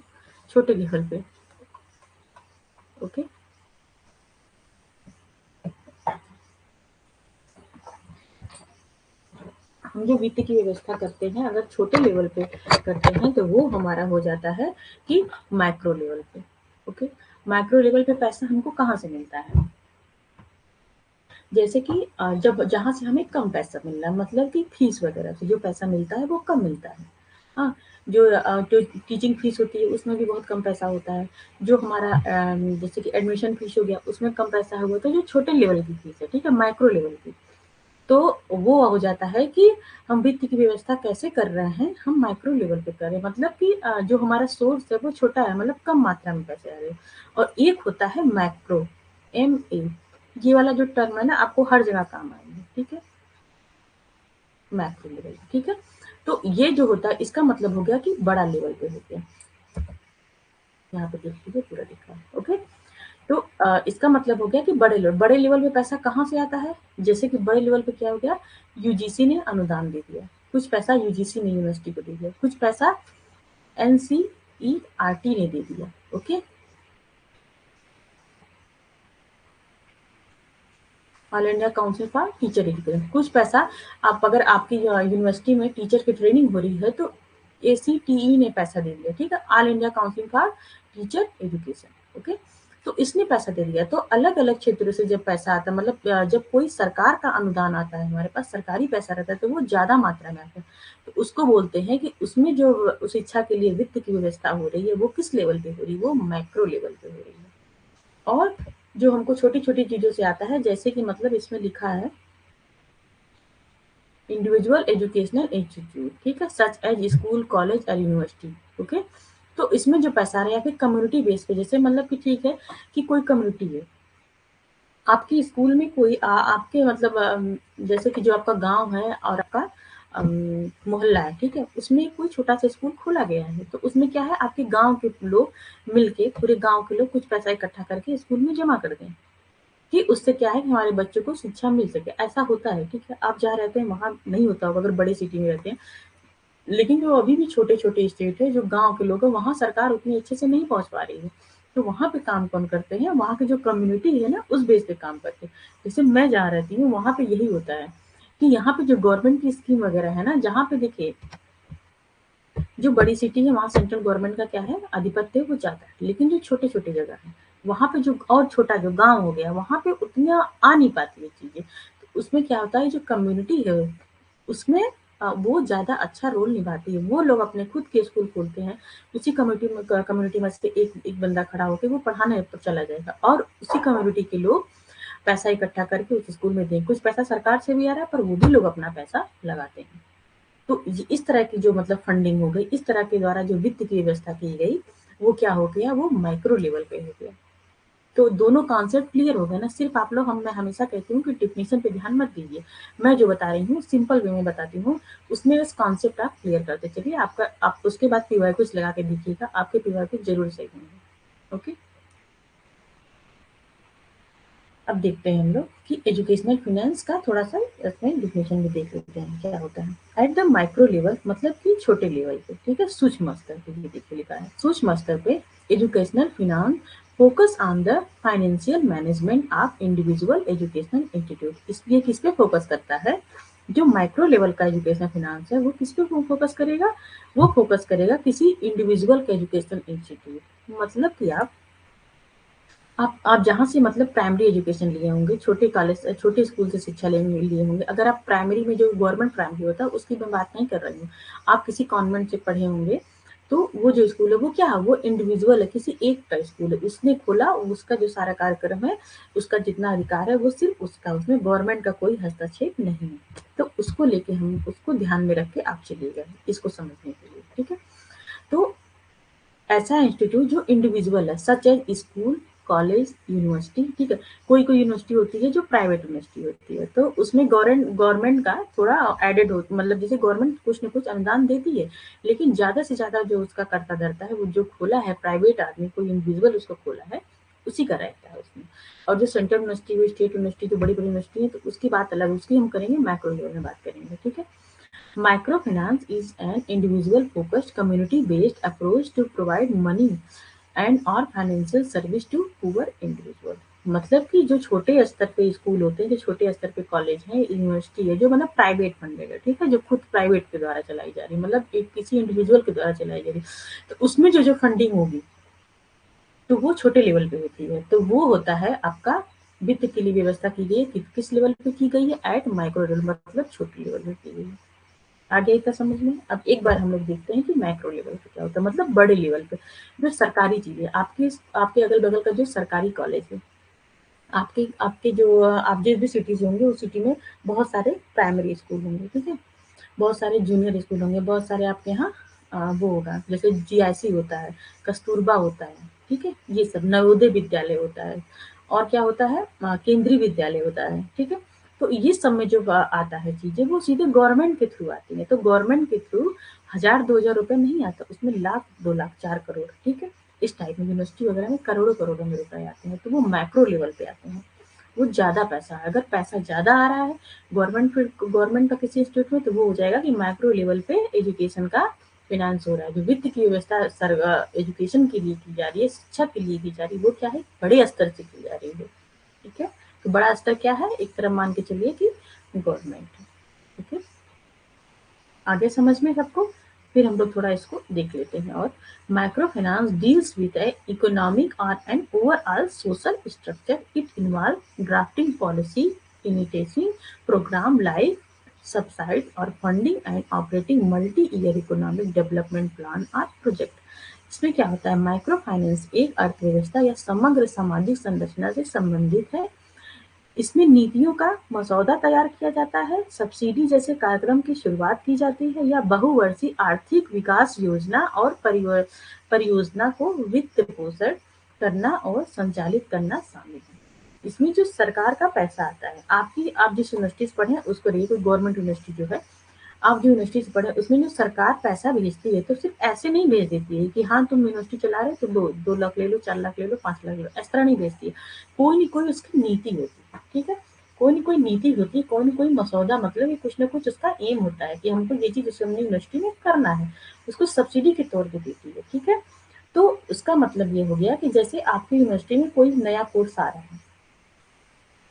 छोटे लेवल पे, ओके? हम जो वित्त की व्यवस्था करते हैं, अगर छोटे लेवल पे करते हैं, तो वो हमारा हो जाता है कि मैक्रो लेवल पे, ओके? मैक्रो लेवल पे पैसा हमको कहाँ से मिलता है? जैसे कि जब जहाँ से हमें कम पैसा मिल रहा है, मतलब कि फीस वगैरह से जो पैसा मिलता है वो कम मिलता है। हाँ, जो टीचिंग फीस होती है उसमें भी बहुत कम पैसा होता है। जो हमारा जैसे कि एडमिशन फीस हो गया उसमें कम पैसा हुआ, तो जो छोटे लेवल की फीस है, ठीक है, माइक्रो लेवल की, तो वो हो जाता है कि हम वित्त की व्यवस्था कैसे कर रहे हैं, हम माइक्रो लेवल पे कर रहे हैं, मतलब कि जो हमारा सोर्स है वो छोटा है, मतलब कम मात्रा में पैसे आ रहे हैं। और एक होता है मैक्रो, एम ए, ये वाला जो टर्म है ना आपको हर जगह काम आएंगे, ठीक है, मैक्रो लेवल, ठीक है। तो ये जो होता है इसका मतलब हो गया कि बड़ा लेवल पे हो गया। यहाँ पे देख लीजिए पूरा लिखा है, ओके। तो इसका मतलब हो गया कि बड़े लेवल पे पैसा कहाँ से आता है? जैसे कि बड़े लेवल पे क्या हो गया, यूजीसी ने अनुदान दे दिया, कुछ पैसा यूजीसी ने यूनिवर्सिटी को दे दिया, कुछ पैसा एनसीईआरटी ने दे दिया, okay. All India council for teacher education, कुछ पैसा आप अगर आपकी यूनिवर्सिटी में टीचर की ट्रेनिंग हो रही है तो एसीटीई ने पैसा दे दिया, ठीक है, all India council for teacher education, okay. तो इसने पैसा दे दिया, तो अलग अलग क्षेत्रों से जब पैसा आता है, मतलब जब कोई सरकार का अनुदान आता है, हमारे पास सरकारी पैसा रहता है तो वो ज्यादा मात्रा में आता है, तो उसको बोलते हैं कि उसमें जो शिक्षा के लिए वित्त की व्यवस्था हो रही है वो किस लेवल पे हो रही है, वो माइक्रो लेवल पे हो रही है। और जो हमको छोटी-छोटी चीज़ों से आता है, जैसे कि मतलब इसमें लिखा है इंडिविजुअल एजुकेशनल इंस्टीट्यूट, ठीक है, सच एज स्कूल, कॉलेज और यूनिवर्सिटी, ओके। तो इसमें जो पैसा आ रहा है या फिर कम्युनिटी बेस पे, जैसे मतलब कि ठीक है कि कोई कम्युनिटी है, आपके स्कूल में कोई आपके मतलब जैसे कि जो आपका गाँव है और आपका मोहल्ला है, ठीक है? उसमें कोई छोटा-सा स्कूल खोला गया है, तो उसमें क्या है आपके गाँव के लोग मिलके, पूरे गाँव के लोग कुछ पैसा इकट्ठा करके स्कूल में जमा कर दें। कि उससे क्या है कि हमारे बच्चों को शिक्षा मिल सके, ऐसा होता है, ठीक है? आप जहाँ रहते हैं वहाँ नहीं होता होगा अगर बड़े सिटी में रहते हैं, लेकिन जो अभी भी छोटे-छोटे स्टेट है, जो गाँव के लोग हैं, वहाँ सरकार उतनी अच्छे से नहीं पहुँच पा रही है। तो वहाँ पे काम कौन करते हैं? वहाँ की जो कम्युनिटी है ना, उस बेस पे काम करते हैं। जैसे मैं जहाँ रहती हूँ, वहाँ पे यही होता है कि यहाँ पे जो गवर्नमेंट की स्कीम वगैरह है ना, जहाँ पे देखिए जो बड़ी सिटी है वहाँ सेंट्रल गवर्नमेंट का क्या है, आधिपत्य वो ज़्यादा है, लेकिन जो छोटे-छोटे जगह है, वहाँ पे जो और छोटा जो गाँव हो गया, वहाँ पे उतना आ नहीं पाती है चीज़ें। तो उसमें क्या होता है, जो कम्युनिटी है, उसमें वो ज़्यादा अच्छा रोल निभाती है। वो लोग अपने खुद के स्कूल खोलते हैं, उसी कम्युनिटी में से एक एक बंदा खड़ा होके वो पढ़ाने पर चला जाएगा और उसी कम्युनिटी के लोग पैसा इकट्ठा करके उस स्कूल में दें। कुछ पैसा सरकार से भी आ रहा है, पर वो भी लोग अपना पैसा लगाते हैं। तो इस तरह की जो मतलब फंडिंग हो गई, इस तरह के द्वारा जो वित्त की व्यवस्था की गई, वो क्या हो गया, वो माइक्रो लेवल पे हो गया। तो दोनों कॉन्सेप्ट क्लियर हो गए ना। सिर्फ आप लोग, हम मैं हमेशा कहती हूँ कि डिफिनीशन पे ध्यान मत दीजिए। मैं जो बता रही हूँ सिंपल वे में बताती हूँ, उसमें बस कॉन्सेप्ट आप क्लियर करते चलिए। आपका आप उसके बाद पीवाय क्विज लगा के देखिएगा, आपके पीवाय क्विज जरूर सही होंगे। ओके, अब देखते हैं हम लोग कि एजुकेशनल फाइनेंस का थोड़ा सा इसमें डिफिनेशन भी देख लेते हैं क्या होता है। एट द माइक्रो लेवल मतलब कि छोटे लेवल पे, ठीक है, सूक्ष्म स्तर पे, ये देखिए लिखा है सूक्ष्म स्तर पे educational finance focus on the financial management of individual educational institute. इसलिए किस पे फोकस करता है, जो माइक्रो लेवल का एजुकेशनल फाइनेंस है वो किस पे फोकस करेगा, वो फोकस करेगा किसी इंडिविजुअल के एजुकेशनल इंस्टीट्यूट। मतलब कि आप जहाँ से मतलब प्राइमरी एजुकेशन लिए होंगे, छोटे कॉलेज छोटे स्कूल से शिक्षा लेने लिए होंगे। अगर आप प्राइमरी में जो गवर्नमेंट प्राइमरी होता है उसकी मैं बात नहीं कर रही हूँ, आप किसी कॉन्वेंट से पढ़े होंगे, तो वो जो स्कूल है वो क्या है, वो इंडिविजुअल है, किसी एक का स्कूल है, उसने खोला, उसका जो सारा कार्यक्रम है, उसका जितना अधिकार है वो सिर्फ उसका, उसमें गवर्नमेंट का कोई हस्तक्षेप नहीं है। तो उसको लेके हम उसको ध्यान में रख के आप चलिएगा इसको समझने के लिए, ठीक है। तो ऐसा इंस्टीट्यूट जो इंडिविजुअल है, such as school, college, university, ठीक है। कोई कोई यूनिवर्सिटी होती है जो प्राइवेट यूनिवर्सिटी होती है, तो उसमें गवर्नमेंट का थोड़ा एडेड हो, मतलब जैसे गवर्नमेंट कुछ न कुछ अनुदान देती है, लेकिन ज्यादा से ज्यादा जो उसका करता धरता है, वो जो खोला है प्राइवेट आदमी, कोई इंडिविजुअल उसको खोला है, उसी का रहता है उसमें। और जो सेंट्रल यूनिवर्सिटी, स्टेट यूनिवर्सिटी, जो बड़ी बड़ी यूनिवर्सिटी है, तो उसकी बात अलग, उसकी हम करेंगे मैक्रो लेवल में बात करेंगे, ठीक है। Microfinance is an individual-focused, community-based approach to provide money and or financial service to poor individual। मतलब कि जो छोटे स्तर पे स्कूल होते हैं, जो छोटे स्तर पे कॉलेज है, यूनिवर्सिटी है, जो मतलब प्राइवेट फंडेड है, ठीक है, जो खुद प्राइवेट के द्वारा चलाई जा रही है, मतलब एक किसी इंडिविजुअल के द्वारा चलाई जा रही है, तो उसमें जो जो फंडिंग होगी, तो वो छोटे लेवल पे होती है। तो वो होता है आपका वित्त के लिए व्यवस्था की गई है, किस लेवल पे की गई है, एट माइक्रो लेवल, मतलब छोटे लेवल पे की गई है। आ गया इतना समझ में। अब एक बार हम लोग देखते हैं कि मैक्रो लेवल पे क्या होता है, मतलब बड़े लेवल पे जो सरकारी चीजें, आपके आपके अगल बगल का जो सरकारी कॉलेज है, आपके आपके जो आप जिस भी सिटीज होंगे उस सिटी में बहुत सारे प्राइमरी स्कूल होंगे, ठीक है, बहुत सारे जूनियर स्कूल होंगे, बहुत सारे आपके यहाँ वो होगा, जैसे जीआईसी होता है, कस्तूरबा होता है, ठीक है, ये सब नवोदय विद्यालय होता है, और क्या होता है, केंद्रीय विद्यालय होता है, ठीक है। तो ये सब में जो आता है चीजें, वो सीधे गवर्नमेंट के थ्रू आती है। तो गवर्नमेंट के थ्रू 1000-2000 रुपए नहीं आता, उसमें लाख, 2 लाख, 4 करोड़, ठीक है, इस टाइप में यूनिवर्सिटी वगैरह में करोड़ों करोड़ों में रुपए आते हैं, तो वो मैक्रो लेवल पे आते हैं। वो ज़्यादा पैसा है, अगर पैसा ज़्यादा आ रहा है गवर्नमेंट का किसी इंस्टीट्यूट में, तो वो हो जाएगा कि माइक्रो लेवल पे एजुकेशन का फाइनेंस हो रहा है। जो वित्त की व्यवस्था एजुकेशन के लिए की जा रही है, शिक्षा के लिए की जा रही है, वो क्या है, बड़े स्तर से की जा रही है, ठीक है। तो बड़ा स्तर क्या है, एक तरफ मान के चलिए कि गवर्नमेंट है, ठीक है। आगे समझ में सबको। फिर हम लोग थोड़ा इसको देख लेते हैं। और micro finance deals with a economic और an overall social structure. It involve drafting policy, initiating program like subsidy और funding and operating multi year economic development plan और प्रोजेक्ट। इसमें क्या होता है, माइक्रो फाइनेंस एक अर्थव्यवस्था या समग्र सामाजिक संरचना से संबंधित है। इसमें नीतियों का मसौदा तैयार किया जाता है, सब्सिडी जैसे कार्यक्रम की शुरुआत की जाती है, या बहुवर्षीय आर्थिक विकास योजना और परियोजना को वित्त पोषण करना और संचालित करना शामिल है। इसमें जो सरकार का पैसा आता है, आप जिस यूनिवर्सिटी से पढ़े उसको रही, कोई गवर्नमेंट यूनिवर्सिटी जो है, आप जो यूनिवर्सिटी से पढ़े उसमें जो सरकार पैसा भेजती है, तो सिर्फ ऐसे नहीं भेज देती है कि हाँ तुम यूनिवर्सिटी चला रहे हो तो दो 2 लाख ले लो, 4 लाख ले लो, 5 लाख ले लो, इस तरह नहीं भेजती है। कोई ना कोई उसकी नीति होती है, ठीक है, कोई ना कोई नीति होती है, कोई ना कोई मसौदा, मतलब ये कुछ ना कुछ उसका एम होता है कि हमको ये चीज हमने यूनिवर्सिटी में करना है, उसको सब्सिडी के तौर पे देती है, ठीक है। तो उसका मतलब ये हो गया कि जैसे आपकी यूनिवर्सिटी में कोई नया कोर्स आ रहा है,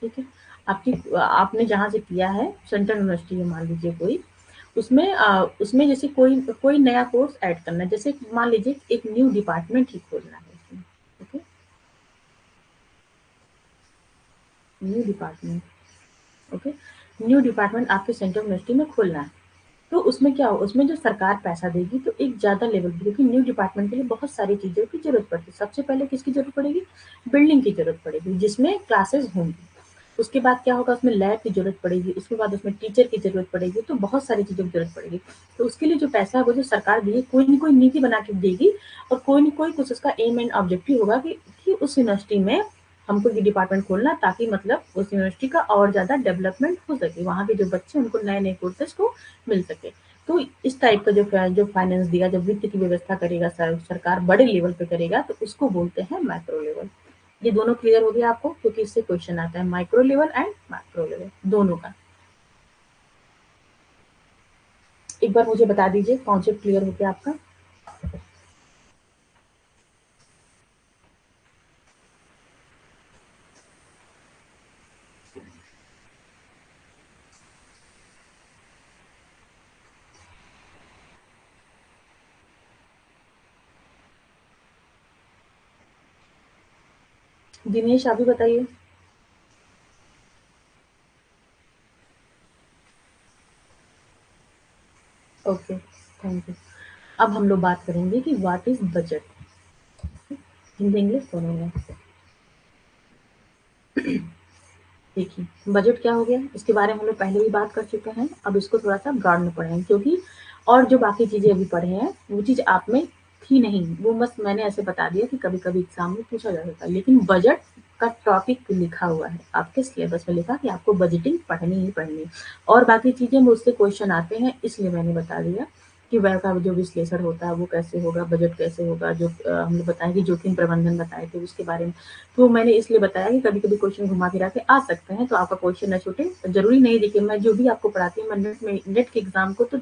ठीक है, आपकी आपने जहाँ से किया है, सेंट्रल यूनिवर्सिटी है मान लीजिए कोई, उसमें जैसे कोई कोई नया कोर्स ऐड करना है, जैसे मान लीजिए एक न्यू डिपार्टमेंट ही खोलना है उसमें, okay? New department, okay? New department आपके सेंट्रल यूनिवर्सिटी में खोलना है। तो उसमें क्या होगा, उसमें जो सरकार पैसा देगी तो एक ज़्यादा लेवल पे, क्योंकि न्यू डिपार्टमेंट के लिए बहुत सारी चीज़ों की ज़रूरत पड़ती है। सबसे पहले किसकी ज़रूरत पड़ेगी? बिल्डिंग की ज़रूरत पड़ेगी, जिसमें क्लासेस होंगी। उसके बाद क्या होगा, उसमें लैब की ज़रूरत पड़ेगी, उसके बाद उसमें टीचर की ज़रूरत पड़ेगी, तो बहुत सारी चीज़ों की ज़रूरत पड़ेगी। तो उसके लिए जो पैसा है वो जो सरकार देगी, कोई न कोई नीति बना के देगी, और कोई न कोई कुछ उसका एम एंड ऑब्जेक्टिव होगा कि उस यूनिवर्सिटी में हमको ये डिपार्टमेंट खोलना, ताकि मतलब उस यूनिवर्सिटी का और ज़्यादा डेवलपमेंट हो सके, वहाँ के जो बच्चे उनको नए-नए कोर्सेज़ को मिल सके। तो इस टाइप का जो फाइनेंस दिया, जब वित्त की व्यवस्था करेगा सरकार बड़े लेवल पे करेगा, तो उसको बोलते हैं मैक्रो लेवल। ये दोनों क्लियर हो गया आपको, क्योंकि इससे क्वेश्चन आता है micro level and macro level दोनों का। एक बार मुझे बता दीजिए कॉन्सेप्ट क्लियर हो गया आपका? दिनेश आप भी बताइए। Okay, thank you. अब हम लोग बात करेंगे कि what is budget. Hindi English दोनों में। देखिए बजट क्या हो गया, इसके बारे में हम लोग पहले भी बात कर चुके हैं, अब इसको थोड़ा सा ब्रॉड में पढ़ेंगे, क्योंकि और जो बाकी चीजें अभी पढ़े हैं वो चीज आप में थी नहीं, वो बस मैंने ऐसे बता दिया कि कभी कभी एग्जाम में पूछा जा सकता है, लेकिन बजट का टॉपिक लिखा हुआ है आपके सिलेबस में, लिखा कि आपको बजटिंग पढ़नी ही पढ़नी है। और बाकी चीजें मुझसे क्वेश्चन आते हैं, इसलिए मैंने बता दिया कि व्यय का जो विश्लेषण होता है वो कैसे होगा, बजट कैसे होगा, जो हमने बताया कि जोखिम प्रबंधन बताए थे उसके बारे में। तो मैंने इसलिए बताया कि कभी-कभी क्वेश्चन घुमा फिरा के आ सकते हैं, तो आपका क्वेश्चन ना छूटे। ज़रूरी नहीं, देखिए मैं जो भी आपको पढ़ाती हूँ, मैं नेट के एग्ज़ाम को तो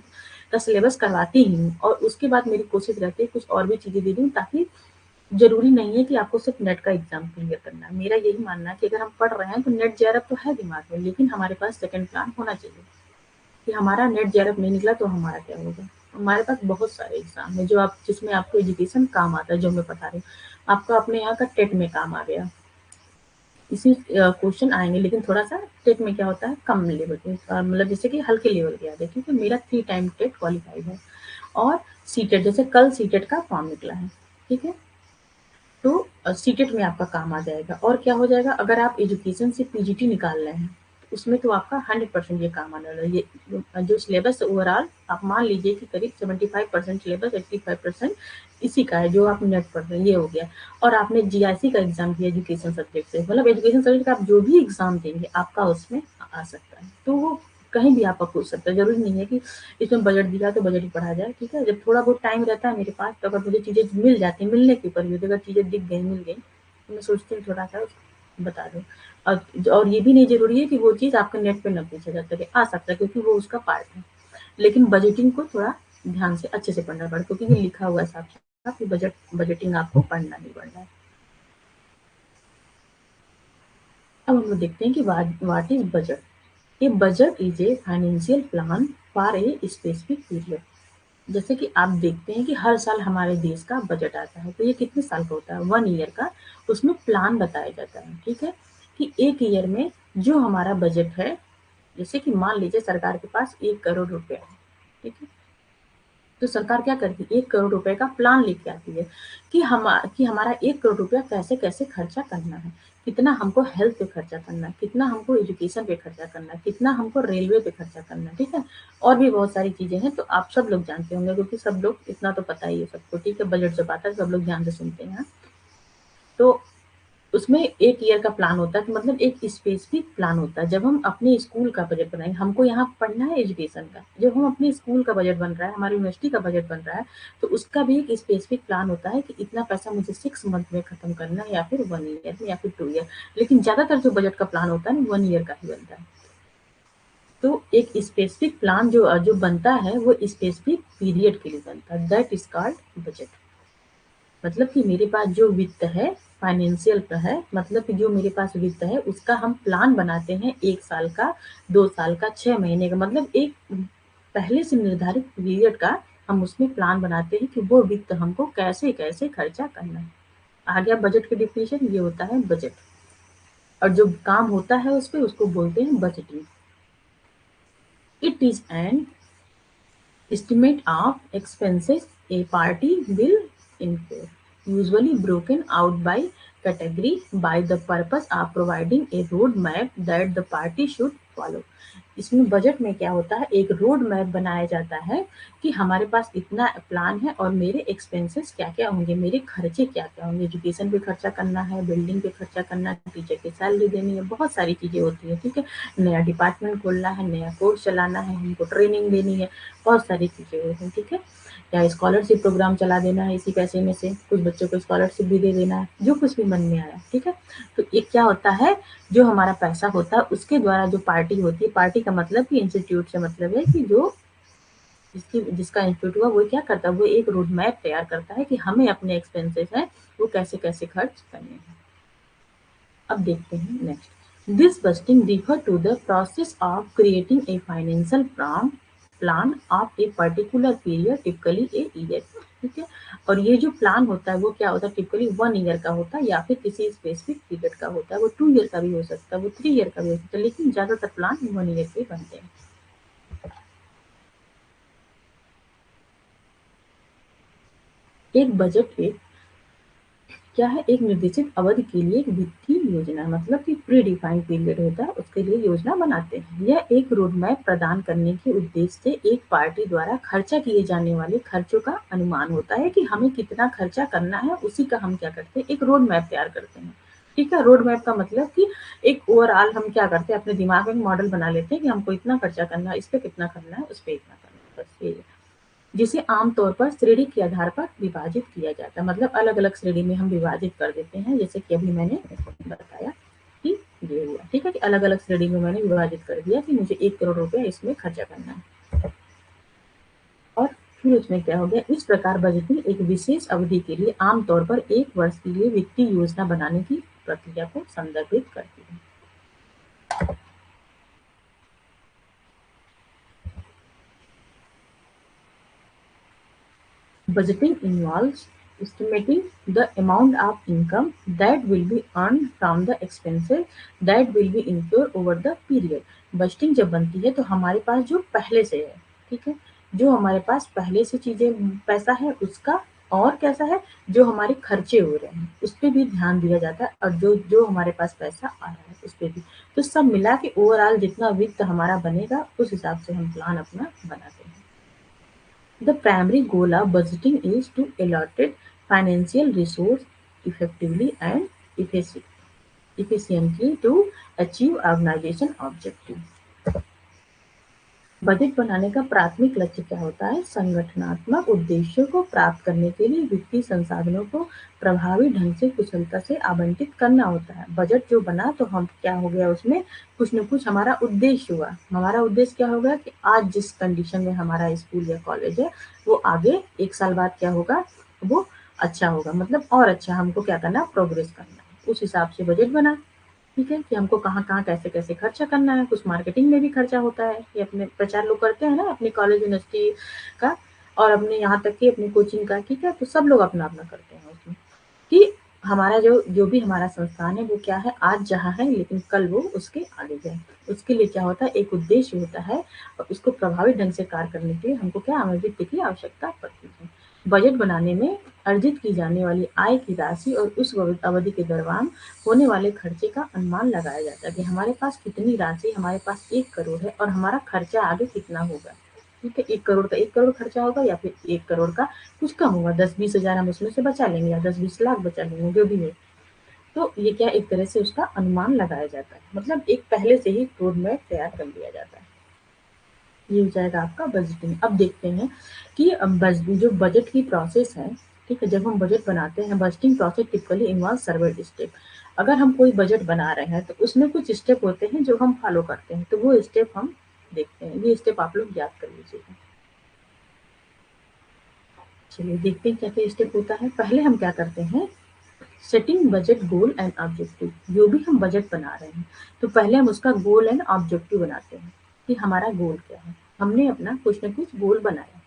का सिलेबस करवाती ही हूँ, और उसके बाद मेरी कोशिश रहती है कुछ और भी चीज़ें दे दूँ, ताकि ज़रूरी नहीं है कि आपको सिर्फ नेट का एग्ज़ाम क्लियर करना है। मेरा यही मानना है कि अगर हम पढ़ रहे हैं तो नेट जेआरएफ तो है दिमाग में, लेकिन हमारे पास सेकंड प्लान होना चाहिए कि हमारा नेट जेआरएफ नहीं निकला तो हमारा क्या होगा। हमारे पास बहुत सारे एग्ज़ाम हैं जो आप जिसमें आपको एजुकेशन काम आता है, जो मैं बता रही हूँ। आपका अपने यहाँ का टेट में काम आ गया, इसी क्वेश्चन आएँगे, लेकिन थोड़ा-सा टेट में क्या होता है कम लेवल पे, मतलब जैसे कि हल्के लेवल के आते हैं, क्योंकि मेरा 3 टाइम टेट क्वालिफाइड है। और सीटेट, जैसे कल सीटेट का फॉर्म निकला है, ठीक है? तो सीटेट में आपका काम आ जाएगा। और क्या हो जाएगा, अगर आप एजुकेशन से पीजीटी निकाल रहे हैं, तो उसमें तो आपका 100% ये काम आने वाला है। ये जो सिलेबस ओवरऑल आप मान लीजिए कि करीब 75% सिलेबस, 85% इसी का है जो आप नेट पढ़ रहे हैं, ये हो गया। और आपने जीआईसी का एग्ज़ाम दिया एजुकेशन सब्जेक्ट से, मतलब एजुकेशन सब्जेक्ट का आप जो भी एग्ज़ाम देंगे, आपका उसमें आ सकता है। तो वो कहीं भी आपका पूछ सकता है, ज़रूरी नहीं है कि इसमें बजट दिया तो बजट ही पढ़ा जाए, ठीक है? जब थोड़ा बहुत टाइम रहता है मेरे पास, तो अगर मुझे चीज़ें मिल जाती हैं, मिलने के ऊपर भी होती है, अगर चीज़ें दिख गई, मिल गई, तो मैं सोचती हूँ थोड़ा-सा बता दूँ। और ये भी नहीं ज़रूरी है कि वो चीज़ आपके नेट पे ना पूछा जा सके, आ सकता है, क्योंकि वो उसका पार्ट है। लेकिन बजटिंग को थोड़ा ध्यान से अच्छे से पढ़ना पड़ेगा, क्योंकि ये लिखा हुआ है साफ-साफ कि बजटिंग आपको पढ़ना ही पढ़ना है। अब हम लोग देखते हैं कि what is budget. A budget is a financial plan for a specific period. जैसे कि आप देखते हैं कि हर साल हमारे देश का बजट आता है, तो ये कितने साल का होता है, 1 ईयर का। उसमें प्लान बताया जाता है, ठीक है? कि 1 ईयर में जो हमारा बजट है, जैसे कि मान लीजिए सरकार के पास 1 करोड़ रुपया है, ठीक है? तो सरकार क्या करती है, 1 करोड़ रुपए का प्लान लेके आती है कि हमारा 1 करोड़ रुपया कैसे-कैसे खर्चा करना है। कितना हमको हेल्थ पे खर्चा करना है, कितना हमको एजुकेशन पे खर्चा करना है, कितना हमको रेलवे पे खर्चा करना है, ठीक है? और भी बहुत सारी चीज़ें हैं, तो आप सब लोग जानते होंगे, क्योंकि सब लोग इतना तो पता ही है सबको, ठीक है? बजट जब आता है सब लोग ध्यान से सुनते हैं। तो उसमें 1 ईयर का प्लान होता है, तो मतलब एक स्पेसिफिक प्लान होता है। जब हम अपने स्कूल का बजट बनाएँगे, हमको यहाँ पढ़ना है एजुकेशन का। जब हम अपने स्कूल का बजट बन रहा है, हमारी यूनिवर्सिटी का बजट बन रहा है, तो उसका भी एक स्पेसिफिक प्लान होता है कि इतना पैसा मुझे 6 मंथ में खत्म करना है, या फिर 1 ईयर में, या फिर 2 ईयर। लेकिन ज़्यादातर जो बजट का प्लान होता है ना, 1 ईयर का ही बनता है। तो एक स्पेसिफिक प्लान जो बनता है, वो स्पेसिफिक पीरियड के लिए बनता है। That is called budget. मतलब कि मेरे पास जो वित्त है, फाइनेंशियल का है, मतलब कि जो मेरे पास वित्त है उसका हम प्लान बनाते हैं 1 साल का, 2 साल का, 6 महीने का, मतलब एक पहले से निर्धारित पीरियड का हम उसमें प्लान बनाते हैं कि वो वित्त हमको कैसे-कैसे खर्चा करना है। आ गया बजट की डेफिनेशन, ये होता है बजट। और जो काम होता है उसपे उसको बोलते हैं budgeting. It is an estimate of expenses a party will incur, usually broken out by category by the purpose of providing a road map that the party should follow. इसमें बजट में क्या होता है, एक रोड मैप बनाया जाता है कि हमारे पास इतना प्लान है और मेरे एक्सपेंसेस क्या-क्या होंगे, मेरे खर्चे क्या-क्या होंगे, एजुकेशन पे खर्चा करना है, बिल्डिंग पे खर्चा करना है, टीचर की सैलरी देनी है, बहुत सारी चीज़ें होती हैं, ठीक है। नया डिपार्टमेंट खोलना है, नया कोर्स चलाना है, हमको ट्रेनिंग देनी है, बहुत सारी चीज़ें होती हैं, ठीक है। या स्कॉलरशिप प्रोग्राम चला देना है इसी पैसे में से, कुछ बच्चों को स्कॉलरशिप भी दे देना है, जो कुछ भी मन में आया, ठीक है। तो ये क्या होता है, जो हमारा पैसा होता है उसके द्वारा जो पार्टी होती है, पार्टी का मतलब कि इंस्टीट्यूट से मतलब है कि जो जिसका इंस्टीट्यूट हुआ वो क्या करता है, वो एक रोड मैप तैयार करता है कि हमें अपने एक्सपेंसेस हैं वो कैसे-कैसे खर्च करने हैं। अब देखते हैं next. This budgeting refer to the process of creating a financial plan of a particular period, typically a year, ठीक है। और ये जो प्लान होता है वो क्या होता है, टिपिकली 1 ईयर का होता है या फिर किसी स्पेसिफिक पीरियड का होता है। वो 2 ईयर का भी हो सकता है, वो 3 ईयर का भी हो सकता है, लेकिन ज्यादातर प्लान 1 ईयर के बनते हैं। एक बजट एक क्या है, एक निर्देशित अवधि के लिए एक वित्तीय योजना, मतलब कि प्री डिफाइंड पीरियड होता है, उसके लिए योजना बनाते हैं। यह एक रोड मैप प्रदान करने के उद्देश्य से एक पार्टी द्वारा खर्चा किए जाने वाले खर्चों का अनुमान होता है कि हमें कितना खर्चा करना है, उसी का हम क्या करते हैं, एक रोड मैप तैयार करते हैं, ठीक है। रोड मैप का मतलब कि एक ओवरऑल हम क्या करते हैं, अपने दिमाग में मॉडल बना लेते हैं कि हमको इतना खर्चा करना है, इस पे कितना करना है, उस पे इतना करना है, बस ये, जिसे आमतौर पर श्रेणी के आधार पर विभाजित किया जाता है, मतलब अलग-अलग श्रेणी में हम विभाजित कर देते हैं, जैसे कि अभी मैंने बताया कि ये हुआ, ठीक है, कि अलग-अलग श्रेणी में मैंने विभाजित कर दिया कि मुझे 1 करोड़ रुपया इसमें खर्चा करना है। और फिर उसमें क्या हो गया, इस प्रकार बजटिंग एक विशेष अवधि के लिए आमतौर पर 1 वर्ष के लिए वित्तीय योजना बनाने की प्रक्रिया को संदर्भित करती है। Budgeting involves estimating the amount of income that will be earned from the expenses that will be incurred over the period. Budgeting जब बनती है तो हमारे पास जो पहले से है, ठीक है, जो हमारे पास पहले से चीजें पैसा है उसका, और कैसा है जो हमारे खर्चे हो रहे हैं उस पे भी ध्यान दिया जाता है, और जो जो हमारे पास पैसा आ रहा है उस पे भी, तो सब मिला के ओवरऑल जितना वित्त हमारा बनेगा उस हिसाब से हम प्लान अपना बनाते हैं। The primary goal of budgeting is to allocate financial resource effectively and efficiently to achieve organization objective. Budget बनाने का प्राथमिक लक्ष्य क्या होता है, संगठनात्मक उद्देश्यों को प्राप्त करने के लिए वित्तीय संसाधनों को प्रभावी ढंग से कुशलता से आवंटित करना होता है। बजट जो बना तो हम क्या हो गया, उसमें कुछ न कुछ हमारा उद्देश्य हुआ। हमारा उद्देश्य क्या होगा कि आज जिस कंडीशन में हमारा स्कूल या कॉलेज है वो आगे 1 साल बाद क्या होगा, वो अच्छा होगा, मतलब और अच्छा हमको क्या करना, प्रोग्रेस करना है। उस हिसाब से बजट बना, ठीक है, कि हमको कहाँ-कहाँ, कैसे-कैसे खर्चा करना है। कुछ मार्केटिंग में भी खर्चा होता है, ये अपने प्रचार लोग करते हैं ना अपने कॉलेज यूनिवर्सिटी का, और अपने यहाँ तक कि अपनी कोचिंग का, ठीक है, तो सब लोग अपना-अपना करते हैं उसमें, कि हमारा जो जो भी हमारा संस्थान है वो क्या है, आज जहाँ है लेकिन कल वो उसके आगे जाए। उसके लिए क्या होता है, एक उद्देश्य होता है, और उसको प्रभावी ढंग से कार्य करने के लिए हमको क्या, हमें वित्त की आवश्यकता पड़ती है। बजट बनाने में अर्जित की जाने वाली आय की राशि और उस अवधि के दौरान होने वाले खर्चे का अनुमान लगाया जाता है कि हमारे पास कितनी राशि, हमारे पास 1 करोड़ है और हमारा खर्चा आगे कितना होगा, ठीक है। 1 करोड़ का 1 करोड़ खर्चा होगा या फिर 1 करोड़ का कुछ कम होगा, 10-20 हज़ार हम उसमें से बचा लेंगे या 10-20 लाख बचा लेंगे, जो भी है। तो ये क्या, एक तरह से उसका अनुमान लगाया जाता है, मतलब एक पहले से ही रोड मैप तैयार कर लिया जाता है। ये हो जाएगा आपका बजटिंग। अब देखते हैं कि जो बजट की प्रोसेस है, ठीक है, जब हम बजट बनाते हैं, budgeting process typically involve surveil step. अगर हम कोई बजट बना रहे हैं तो उसमें कुछ स्टेप होते हैं जो हम फॉलो करते हैं, तो वो स्टेप हम देखते हैं। ये स्टेप आप लोग याद कर लीजिएगा। चलिए देखते हैं क्या-क्या स्टेप होता है। पहले हम क्या करते हैं, setting budget goal and objective. जो भी हम बजट बना रहे हैं तो पहले हम उसका गोल एंड ऑब्जेक्टिव बनाते हैं कि हमारा गोल क्या है। हमने अपना कुछ न कुछ गोल बनाया।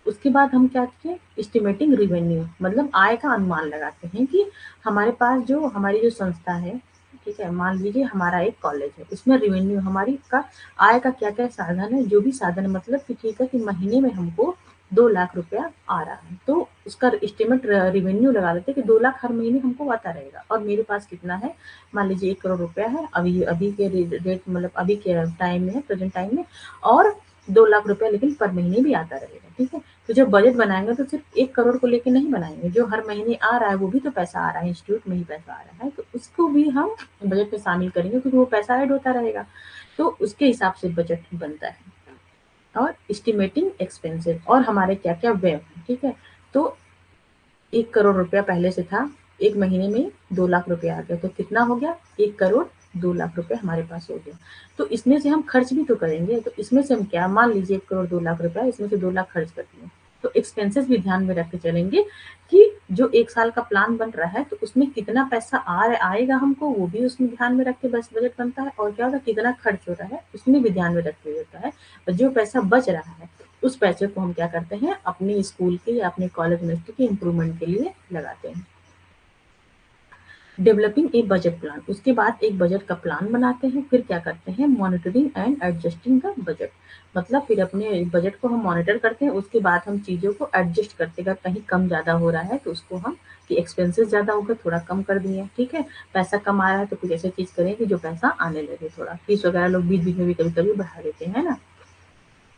उसके बाद हम क्या किए, एस्टिमेटिंग रेवेन्यू मतलब आय का अनुमान लगाते हैं कि हमारे पास जो हमारी जो संस्था है, ठीक है, मान लीजिए हमारा एक कॉलेज है, उसमें रेवेन्यू हमारी का आय का क्या-क्या साधन है, जो भी साधन है मतलब कि ठीक है कि महीने में हमको 2 लाख रुपया आ रहा है, तो उसका एस्टिमेट रेवेन्यू लगा लेते हैं कि 2 लाख हर महीने हमको आता रहेगा और मेरे पास कितना है, मान लीजिए 1 करोड़ रुपया है अभी अभी के रेट मतलब अभी के टाइम में प्रेजेंट टाइम में और 2 लाख रुपया लेकिन पर महीने भी आता रहेगा, ठीक है। तो जब बजट बनाएँगे तो सिर्फ़ 1 करोड़ को लेके नहीं बनाएँगे, जो हर महीने आ रहा है वो भी तो पैसा आ रहा है, इंस्टीट्यूट में ही पैसा आ रहा है, तो उसको भी हम बजट में शामिल करेंगे क्योंकि वो पैसा ऐड होता रहेगा, तो उसके हिसाब से बजट बनता है। और एस्टिमेटिंग एक्सपेंसेस और हमारे क्या-क्या व्यय हैं, ठीक है। तो 1 करोड़ रुपया पहले से था, 1 महीने में 2 लाख रुपया आ गया, तो कितना हो गया? 1 करोड़ 2 लाख रुपए हमारे पास हो गया। तो इसमें से हम खर्च भी तो करेंगे, तो इसमें से हम क्या मान लीजिए 1 करोड़ 2 लाख रुपया, इसमें से 2 लाख खर्च कर दिए। तो एक्सपेंसेस भी ध्यान में रख के चलेंगे कि जो 1 साल का प्लान बन रहा है, तो उसमें कितना पैसा आएगा हमको, वो भी उसमें ध्यान में रख के बस बजट बनता है और क्या होगा कितना खर्च हो रहा है, उसमें भी ध्यान में रख के होता है। और जो पैसा बच रहा है, उस पैसे को हम क्या करते हैं अपने स्कूल के या अपने कॉलेज यूनिवर्सिटी के इम्प्रूवमेंट के लिए लगाते हैं। डेवलपिंग ए बजट प्लान, उसके बाद एक बजट का प्लान बनाते हैं, फिर क्या करते हैं monitoring and adjusting the budget, मतलब फिर अपने बजट को हम मॉनिटर करते हैं, उसके बाद हम चीज़ों को एडजस्ट करते हैं, अगर कहीं कम ज़्यादा हो रहा है तो उसको हम कि एक्सपेंसेस ज़्यादा हो गए थोड़ा कम कर दिए, ठीक है, पैसा कम आ रहा है तो कुछ ऐसी चीज़ करें कि जो पैसा आने लगे, थोड़ा फीस वगैरह लोग बीच-बीच में भी कभी-कभी बढ़ा देते हैं, है ना?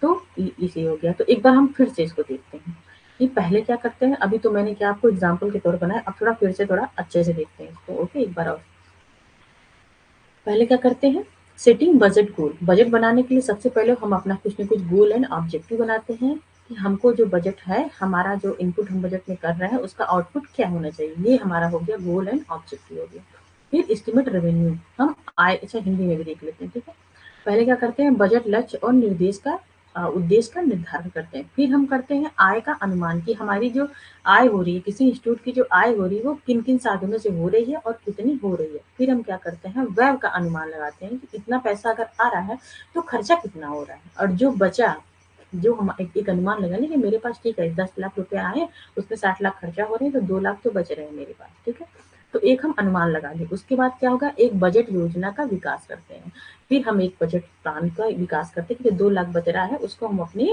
तो इसी हो गया। तो एक बार हम फिर से इसको देखते हैं कि पहले क्या करते हैं, अभी तो मैंने क्या आपको एग्जाम्पल के तौर बनाया, अब थोड़ा फिर से थोड़ा अच्छे से देखते हैं इसको। ओके, एक बार और पहले क्या करते हैं, सेटिंग बजट गोल, बजट बनाने के लिए सबसे पहले हम अपना कुछ न कुछ गोल एंड ऑब्जेक्टिव बनाते हैं कि हमको जो बजट है, हमारा जो इनपुट हम बजट में कर रहे हैं उसका आउटपुट क्या होना चाहिए, ये हमारा हो गया गोल एंड ऑब्जेक्टिव हो गया। फिर एस्टिमेट रेवेन्यू, हम आय अच्छा हिंदी में भी देख लेते हैं, ठीक है। पहले क्या करते हैं बजट लक्ष्य और निर्देश का उद्देश्य का निर्धारण करते हैं, फिर हम करते हैं आय का अनुमान कि हमारी जो आय हो रही है, किसी इंस्टीट्यूट की जो आय हो रही है वो किन-किन साधनों से हो रही है और कितनी हो रही है। फिर हम क्या करते हैं व्यय का अनुमान लगाते हैं कि इतना पैसा अगर आ रहा है तो खर्चा कितना हो रहा है और जो बचा, जो हम एक अनुमान लगा लें कि मेरे पास ठीक है 10 लाख रुपए आए, उसमें 60 लाख खर्चा हो रहे हैं तो 2 लाख तो बच रहे हैं मेरे पास, ठीक है। तो एक हम अनुमान लगा लें, उसके बाद क्या होगा एक बजट योजना का विकास करते हैं। फिर हम एक बजट प्लान का विकास करते हैं कि 2 लाख बच रहा है उसको हम अपने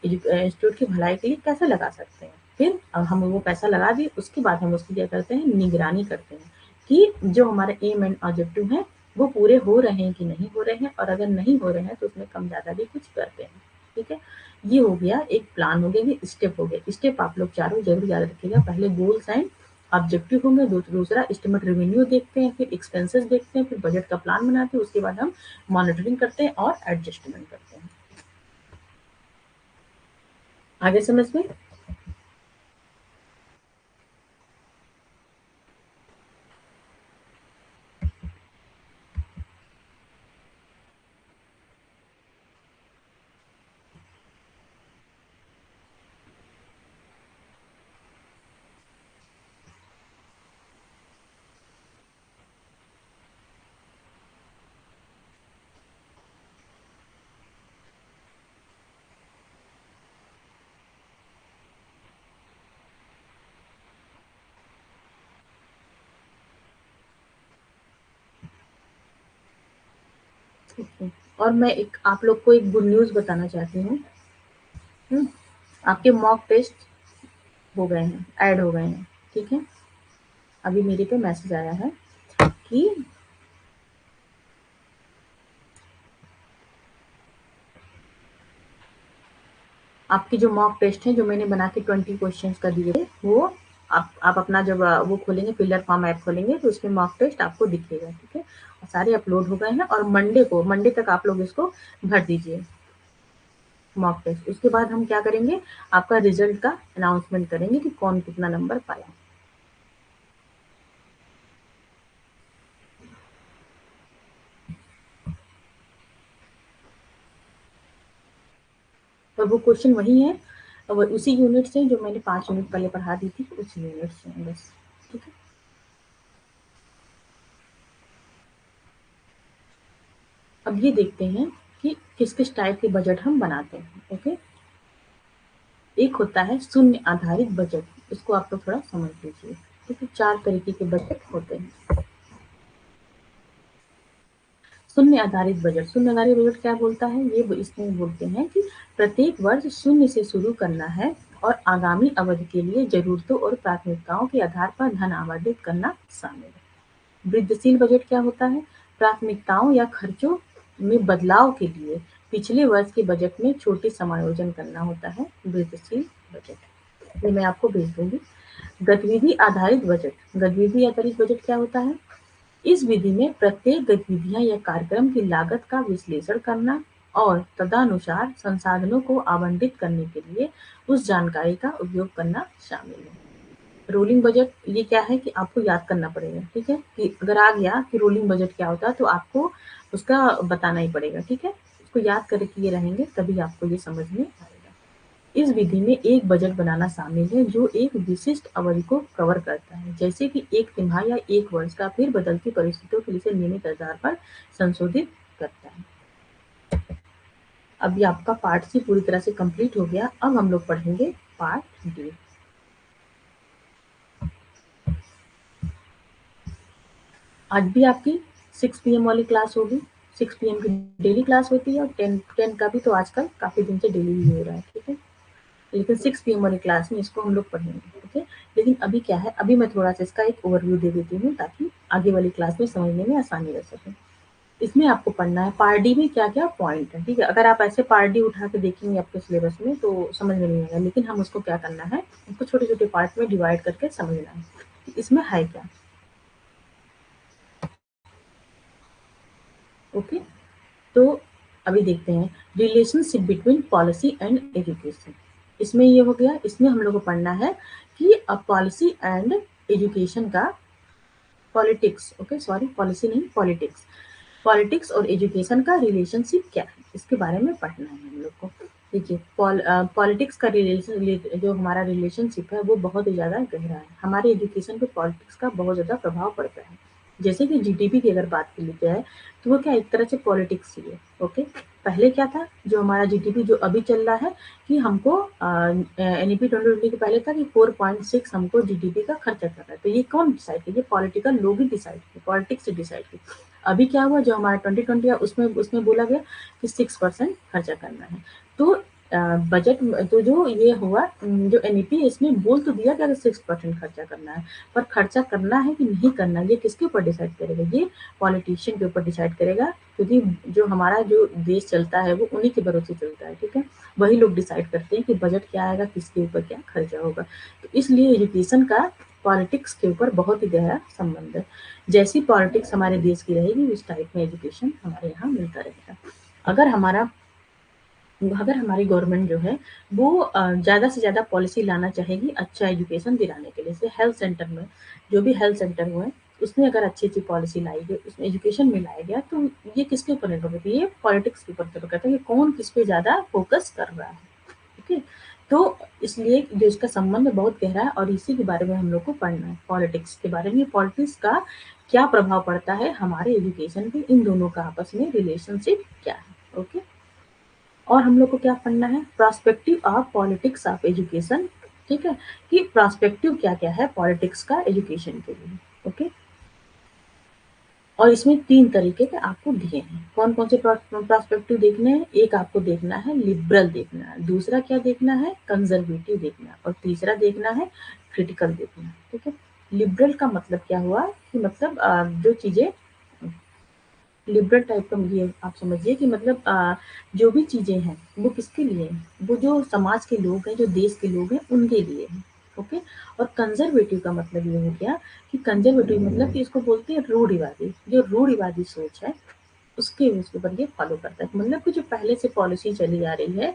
इंस्टीट्यूट की भलाई के लिए कैसे लगा सकते हैं। फिर हम वो पैसा लगा दिए, उसके बाद हम उसकी क्या करते हैं निगरानी करते हैं कि जो हमारे एम एंड ऑब्जेक्टिव हैं वो पूरे हो रहे हैं कि नहीं हो रहे हैं, और अगर नहीं हो रहे हैं तो उसमें कम ज़्यादा भी कुछ करते हैं, ठीक है। ये हो गया एक प्लान हो गया, ये स्टेप हो गए। स्टेप आप लोग चारों ज़रूर याद रखिएगा, पहले गोल्स एंड ऑब्जेक्टिव होंगे, दूसरा एस्टिमेट रेवेन्यू देखते हैं, फिर एक्सपेंसेस देखते हैं, फिर बजट का प्लान बनाते हैं, उसके बाद हम मॉनिटरिंग करते हैं और एडजस्टमेंट करते हैं। आगे समझ में? ठीक है। और मैं एक आप लोग को एक गुड न्यूज़ बताना चाहती हूँ। हुँ, आपके मॉक टेस्ट हो गए हैं, ऐड हो गए हैं, ठीक है? अभी मेरे पे मैसेज आया है कि आपकी जो मॉक टेस्ट है, जो मैंने बना के 20 क्वेश्चंस का दिए थे, वो आप अपना जब वो खोलेंगे फिलर फॉर्म ऐप खोलेंगे तो उसमें मॉक टेस्ट आपको दिखेगा, ठीक है? और सारे अपलोड हो गए हैं और मंडे तक आप लोग इसको भर दीजिए मॉक टेस्ट। उसके बाद हम क्या करेंगे, आपका रिज़ल्ट का अनाउंसमेंट करेंगे कि कौन कितना नंबर पाया। और वो क्वेश्चन वही है, वो उसी यूनिट से जो मैंने 5 यूनिट पहले पढ़ा दी थी, उसी यूनिट से हैं बस, ठीक है? अब ये देखते हैं कि किस किस टाइप के बजट हम बनाते हैं। ओके, एक होता है शून्य आधारित बजट, इसको आप लोग थोड़ा समझ लीजिए। ठीक है, 4 तरीके के बजट होते हैं। शून्य आधारित बजट, शून्य आधारित बजट क्या बोलता है, ये इसमें बोलते हैं कि प्रत्येक वर्ष शून्य से शुरू करना है और आगामी अवधि के लिए जरूरतों और प्राथमिकताओं के आधार पर धन आवंटित करना शामिल है। वृद्धिशील बजट क्या होता है, प्राथमिकताओं या खर्चों में बदलाव के लिए पिछले वर्ष के बजट में छोटे समायोजन करना होता है वृद्धिशील बजट। ये मैं आपको भेज दूंगी। गतिविधि आधारित बजट, गतिविधि आधारित बजट क्या होता है, इस विधि में प्रत्येक गतिविधियां या कार्यक्रम की लागत का विश्लेषण करना और तदनुसार संसाधनों को आवंटित करने के लिए उस जानकारी का उपयोग करना शामिल है। रोलिंग बजट, ये क्या है कि आपको याद करना पड़ेगा। ठीक है, कि अगर आ गया कि रोलिंग बजट क्या होता है तो आपको उसका बताना ही पड़ेगा। ठीक है, इसको याद करके ये रहेंगे तभी आपको ये समझ में आएगा। इस विधि में एक बजट बनाना शामिल है जो एक विशिष्ट अवधि को कवर करता है, जैसे कि एक तिमाही या एक वर्ष का, फिर बदलती परिस्थितियों के लिए इसे नियमित आधार पर संशोधित करता है। अब ये आपका पार्ट सी पूरी तरह से कंप्लीट हो गया। अब हम लोग पढ़ेंगे पार्ट डी। आज भी आपकी 6 PM वाली क्लास होगी। 6 PM की डेली क्लास होती है और 10 का भी तो आजकल काफी दिन से डेली ही हो रहा है। ठीक है, लेकिन 6 PM वाली क्लास में इसको हम लोग पढ़ेंगे। ठीक है, लेकिन अभी क्या है, अभी मैं थोड़ा सा इसका एक ओवरव्यू दे देती हूँ ताकि आगे वाली क्लास में समझने में आसानी रह सके। इसमें आपको पढ़ना है पार्ट डी में क्या क्या पॉइंट है। ठीक है, अगर आप ऐसे पार्ट डी उठा के देखेंगे आपके सिलेबस में तो समझ में नहीं आएगा, लेकिन हम उसको क्या करना है, उसको छोटे छोटे पार्ट में डिवाइड करके समझना है कि इसमें है क्या। ओके, तो अभी देखते हैं relationship between policy and education. इसमें ये हो गया, इसमें हम लोग को पढ़ना है कि पॉलिसी एंड एजुकेशन का, पॉलिटिक्स, ओके सॉरी पॉलिसी नहीं पॉलिटिक्स, पॉलिटिक्स और एजुकेशन का रिलेशनशिप क्या है, इसके बारे में पढ़ना है हम लोग को। देखिए, पॉलिटिक्स का रिलेशन, जो हमारा रिलेशनशिप है वो बहुत ही ज़्यादा गहरा है। हमारे एजुकेशन पे पॉलिटिक्स का बहुत ज़्यादा प्रभाव पड़ता है। जैसे कि जीडीपी की अगर बात की जाए तो वो क्या एक तरह से पॉलिटिक्स ही है। ओके, पहले क्या था, जो हमारा जीडीपी जो अभी चल रहा है कि हमको एनईपी 2020 के पहले था कि 4.6 हमको जीडीपी का खर्चा कर रहा है। तो ये कौन डिसाइड किया, पॉलिटिकल लोग ही डिसाइड किए, पॉलिटिक्स से डिसाइड किए। अभी क्या हुआ, जो हमारा 2020 है उसमें उसमें बोला गया कि 6% खर्चा करना है। तो बजट तो जो ये हुआ, जो एनईपी इसमें बोल तो दिया कि 6% खर्चा करना है, पर खर्चा करना है कि नहीं करना ये किसके ऊपर डिसाइड करेगा, ये पॉलिटिशियन के ऊपर डिसाइड करेगा। क्योंकि जो हमारा जो देश चलता है वो उन्हीं के भरोसे चलता है। ठीक है, वही लोग डिसाइड करते हैं कि बजट क्या आएगा, किसके ऊपर क्या खर्चा होगा। तो इसलिए एजुकेशन का पॉलिटिक्स के ऊपर बहुत ही गहरा संबंध है। जैसी पॉलिटिक्स हमारे देश की रहेगी उस टाइप में एजुकेशन हमारे यहाँ मिलता रहेगा। अगर हमारा अगर हमारी गवर्नमेंट जो है वो ज़्यादा से ज़्यादा पॉलिसी लाना चाहेगी अच्छा एजुकेशन दिलाने के लिए, जैसे हेल्थ सेंटर में, जो भी हेल्थ सेंटर हुए उसमें अगर अच्छी अच्छी पॉलिसी लाई गई, उसमें एजुकेशन में लाया गया, तो ये किसके ऊपर निर्भर करता है, ये पॉलिटिक्स के ऊपर निर्भर करता है कि कौन किस पे ज़्यादा फोकस कर रहा है। ठीक है, तो इसलिए जो इसका संबंध बहुत गहरा है और इसी के बारे में हम लोग को पढ़ना है, पॉलिटिक्स के बारे में। पॉलिटिक्स का क्या प्रभाव पड़ता है हमारे एजुकेशन पे, इन दोनों का आपस में रिलेशनशिप क्या है। ओके, और हम लोग को क्या पढ़ना है, prospective of politics of education. ठीक है, कि प्रोस्पेक्टिव क्या क्या है पॉलिटिक्स का एजुकेशन के लिए। ओके, और इसमें 3 तरीके के आपको दिए हैं। कौन-कौन से पर्सपेक्टिव देखने हैं? एक आपको देखना है लिबरल देखना है, दूसरा क्या देखना है कंजर्वेटिव देखना है, और तीसरा देखना है क्रिटिकल देखना है। ठीक है, लिबरल का मतलब क्या हुआ कि मतलब जो चीज़ें लिबरल टाइप का, ये आप समझिए कि मतलब जो भी चीज़ें हैं वो किसके लिए हैं? वो जो समाज के लोग हैं, जो देश के लोग हैं उनके लिए हैं। ओके, और कंजर्वेटिव का मतलब ये हो गया कि कंजर्वेटिव मतलब कि इसको बोलते हैं रूढ़िवादी, जो रूढ़िवादी सोच है उसके ऊपर ये फॉलो करता है। मतलब कि जो पहले से पॉलिसी चली आ रही है,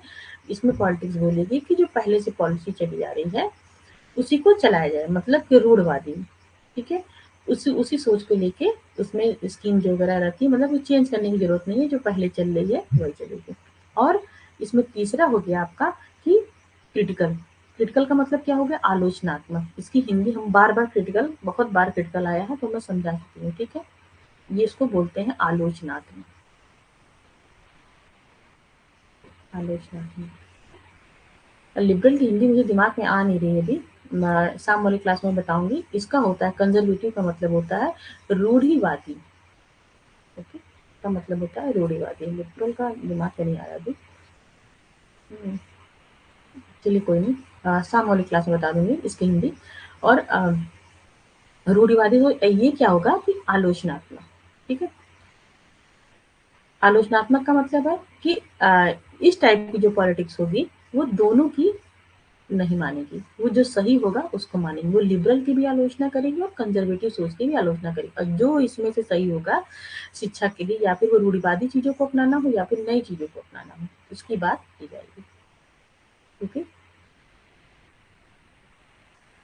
इसमें पॉलिटिक्स बोलेगी कि जो पहले से पॉलिसी चली आ रही है उसी को चलाया जाए, मतलब कि रूढ़वादी। ठीक है, उसी उसी सोच को लेके उसमें स्कीम जो वगैरह रहती है, मतलब चेंज करने की जरूरत नहीं है, जो पहले चल रही है वही चलेगी। और इसमें तीसरा हो गया आपका कि क्रिटिकल। क्रिटिकल का मतलब क्या हो गया, आलोचनात्मक। इसकी हिंदी हम बार बार क्रिटिकल, बहुत बार क्रिटिकल आया है तो मैं समझा सकती हूँ। ठीक है, ये इसको बोलते हैं आलोचनात्मक। आलोचनात्मक। लिबरल की हिंदी मुझे दिमाग में आ नहीं रही है अभी। मैं शाम वाली क्लास में बताऊंगी। इसका होता है कंजर्वेटिव का मतलब होता है रूढ़िवादी। ओके, का मतलब होता है रूढ़िवादी। लिबरल का दिमाग में नहीं आ रहा अभी। हम्म, चलिए कोई नहीं, शाम वाली क्लास में बता दूंगी इसकी हिंदी। और रूढ़िवादी तो ये क्या होगा कि आलोचनात्मक। ठीक है, आलोचनात्मक का मतलब है कि इस टाइप की जो पॉलिटिक्स होगी वो दोनों की नहीं मानेगी। वो जो सही होगा उसको मानेगी। वो लिबरल की भी आलोचना करेगी और कंजर्वेटिव सोच की भी आलोचना करेगी। और जो इसमें से सही होगा शिक्षा के लिए, या फिर वो रूढ़िवादी चीज़ों को अपनाना हो या फिर नई चीज़ों को अपनाना हो, उसकी बात की जाएगी। ठीक है?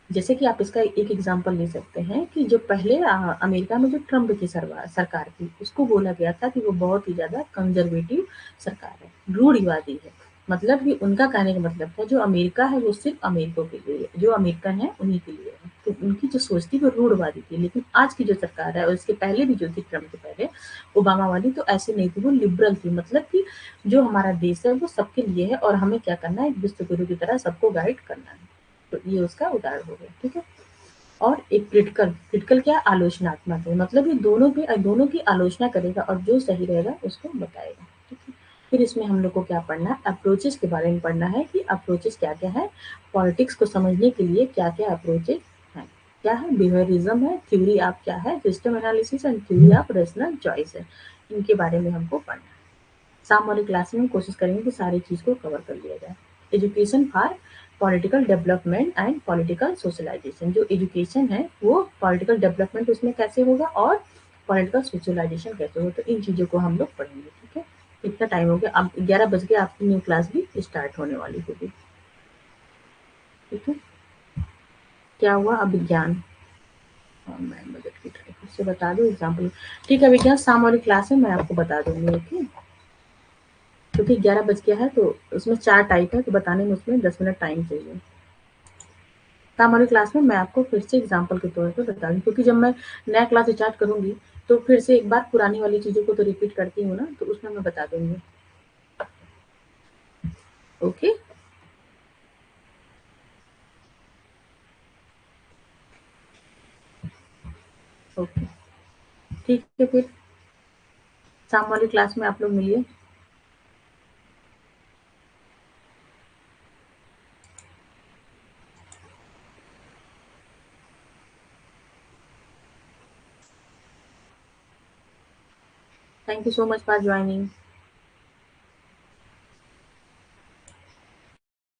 जैसे कि आप इसका एक एग्जांपल ले सकते हैं कि जो पहले अमेरिका में जो ट्रम्प की सरकार थी, उसको बोला गया था कि वो बहुत ही ज़्यादा कंजर्वेटिव सरकार है, रूढ़िवादी है। मतलब कि उनका कहने का मतलब था जो अमेरिका है वो सिर्फ अमेरिका के लिए है, जो अमेरिकन है उन्हीं के लिए है। तो उनकी जो सोच थी वो रूढ़िवादी थी। लेकिन आज की जो सरकार है और इसके पहले भी जो थी ट्रम्प के पहले, ओबामा वाली, तो ऐसी नहीं थी, वो लिबरल थी। मतलब कि जो हमारा देश है वो सबके लिए है और हमें क्या करना है, एक विश्व गुरु की तरह सबको गाइड करना है। तो ये उसका उदाहरण हो गया। ठीक है? और एक क्रिटिकल, क्रिटिकल क्या, आलोचनात्मक है। मतलब ये दोनों की आलोचना करेगा और जो सही रहेगा उसको बताएगा। ठीक है? फिर इसमें हम लोग को क्या पढ़ना है, अप्रोचेस के बारे में पढ़ना है कि अप्रोचेस क्या क्या है, पॉलिटिक्स को समझने के लिए क्या क्या अप्रोचेस हैं। क्या है, बिहेवियरिज्म है, थ्योरी ऑफ क्या है, system analysis and theory of rational choice है। इनके बारे में हमको पढ़ना है। शाम वाली क्लास में कोशिश करेंगे कि सारी चीज़ को कवर कर लिया जाए। Education for political development and political socialization. जो एजुकेशन है वो पॉलिटिकल डेवलपमेंट उसमें कैसे होगा और पॉलिटिकल सोशलाइजेशन कैसे होगा, तो इन चीज़ों को हम लोग पढ़ेंगे। ठीक है? इतना टाइम हो गया, अब 11 बज के आपकी न्यू क्लास भी स्टार्ट होने वाली होगी। ठीक है? क्या हुआ, अभिज्ञान और मैं बजट की तरफ फिर से बता दूं एग्जाम्पल। ठीक है, अभिज्ञान शाम वाली क्लास है, मैं आपको बता दूंगी। ओके, क्योंकि 11 बज गया है तो उसमें 4 टाइप है, तो बताने में उसमें 10 मिनट टाइम चाहिए। तो हमारी क्लास में मैं आपको फिर से एग्जांपल के तौर पे बता दूँ, क्योंकि जब मैं नया क्लास स्टार्ट करूँगी तो फिर से एक बार पुरानी वाली चीज़ों को तो रिपीट करती हूँ ना, तो उसमें मैं बता दूँगी। ओके? ओके, ठीक है फिर शाम वाली क्लास में आप लोग मिलिए। Thank you so much for joining.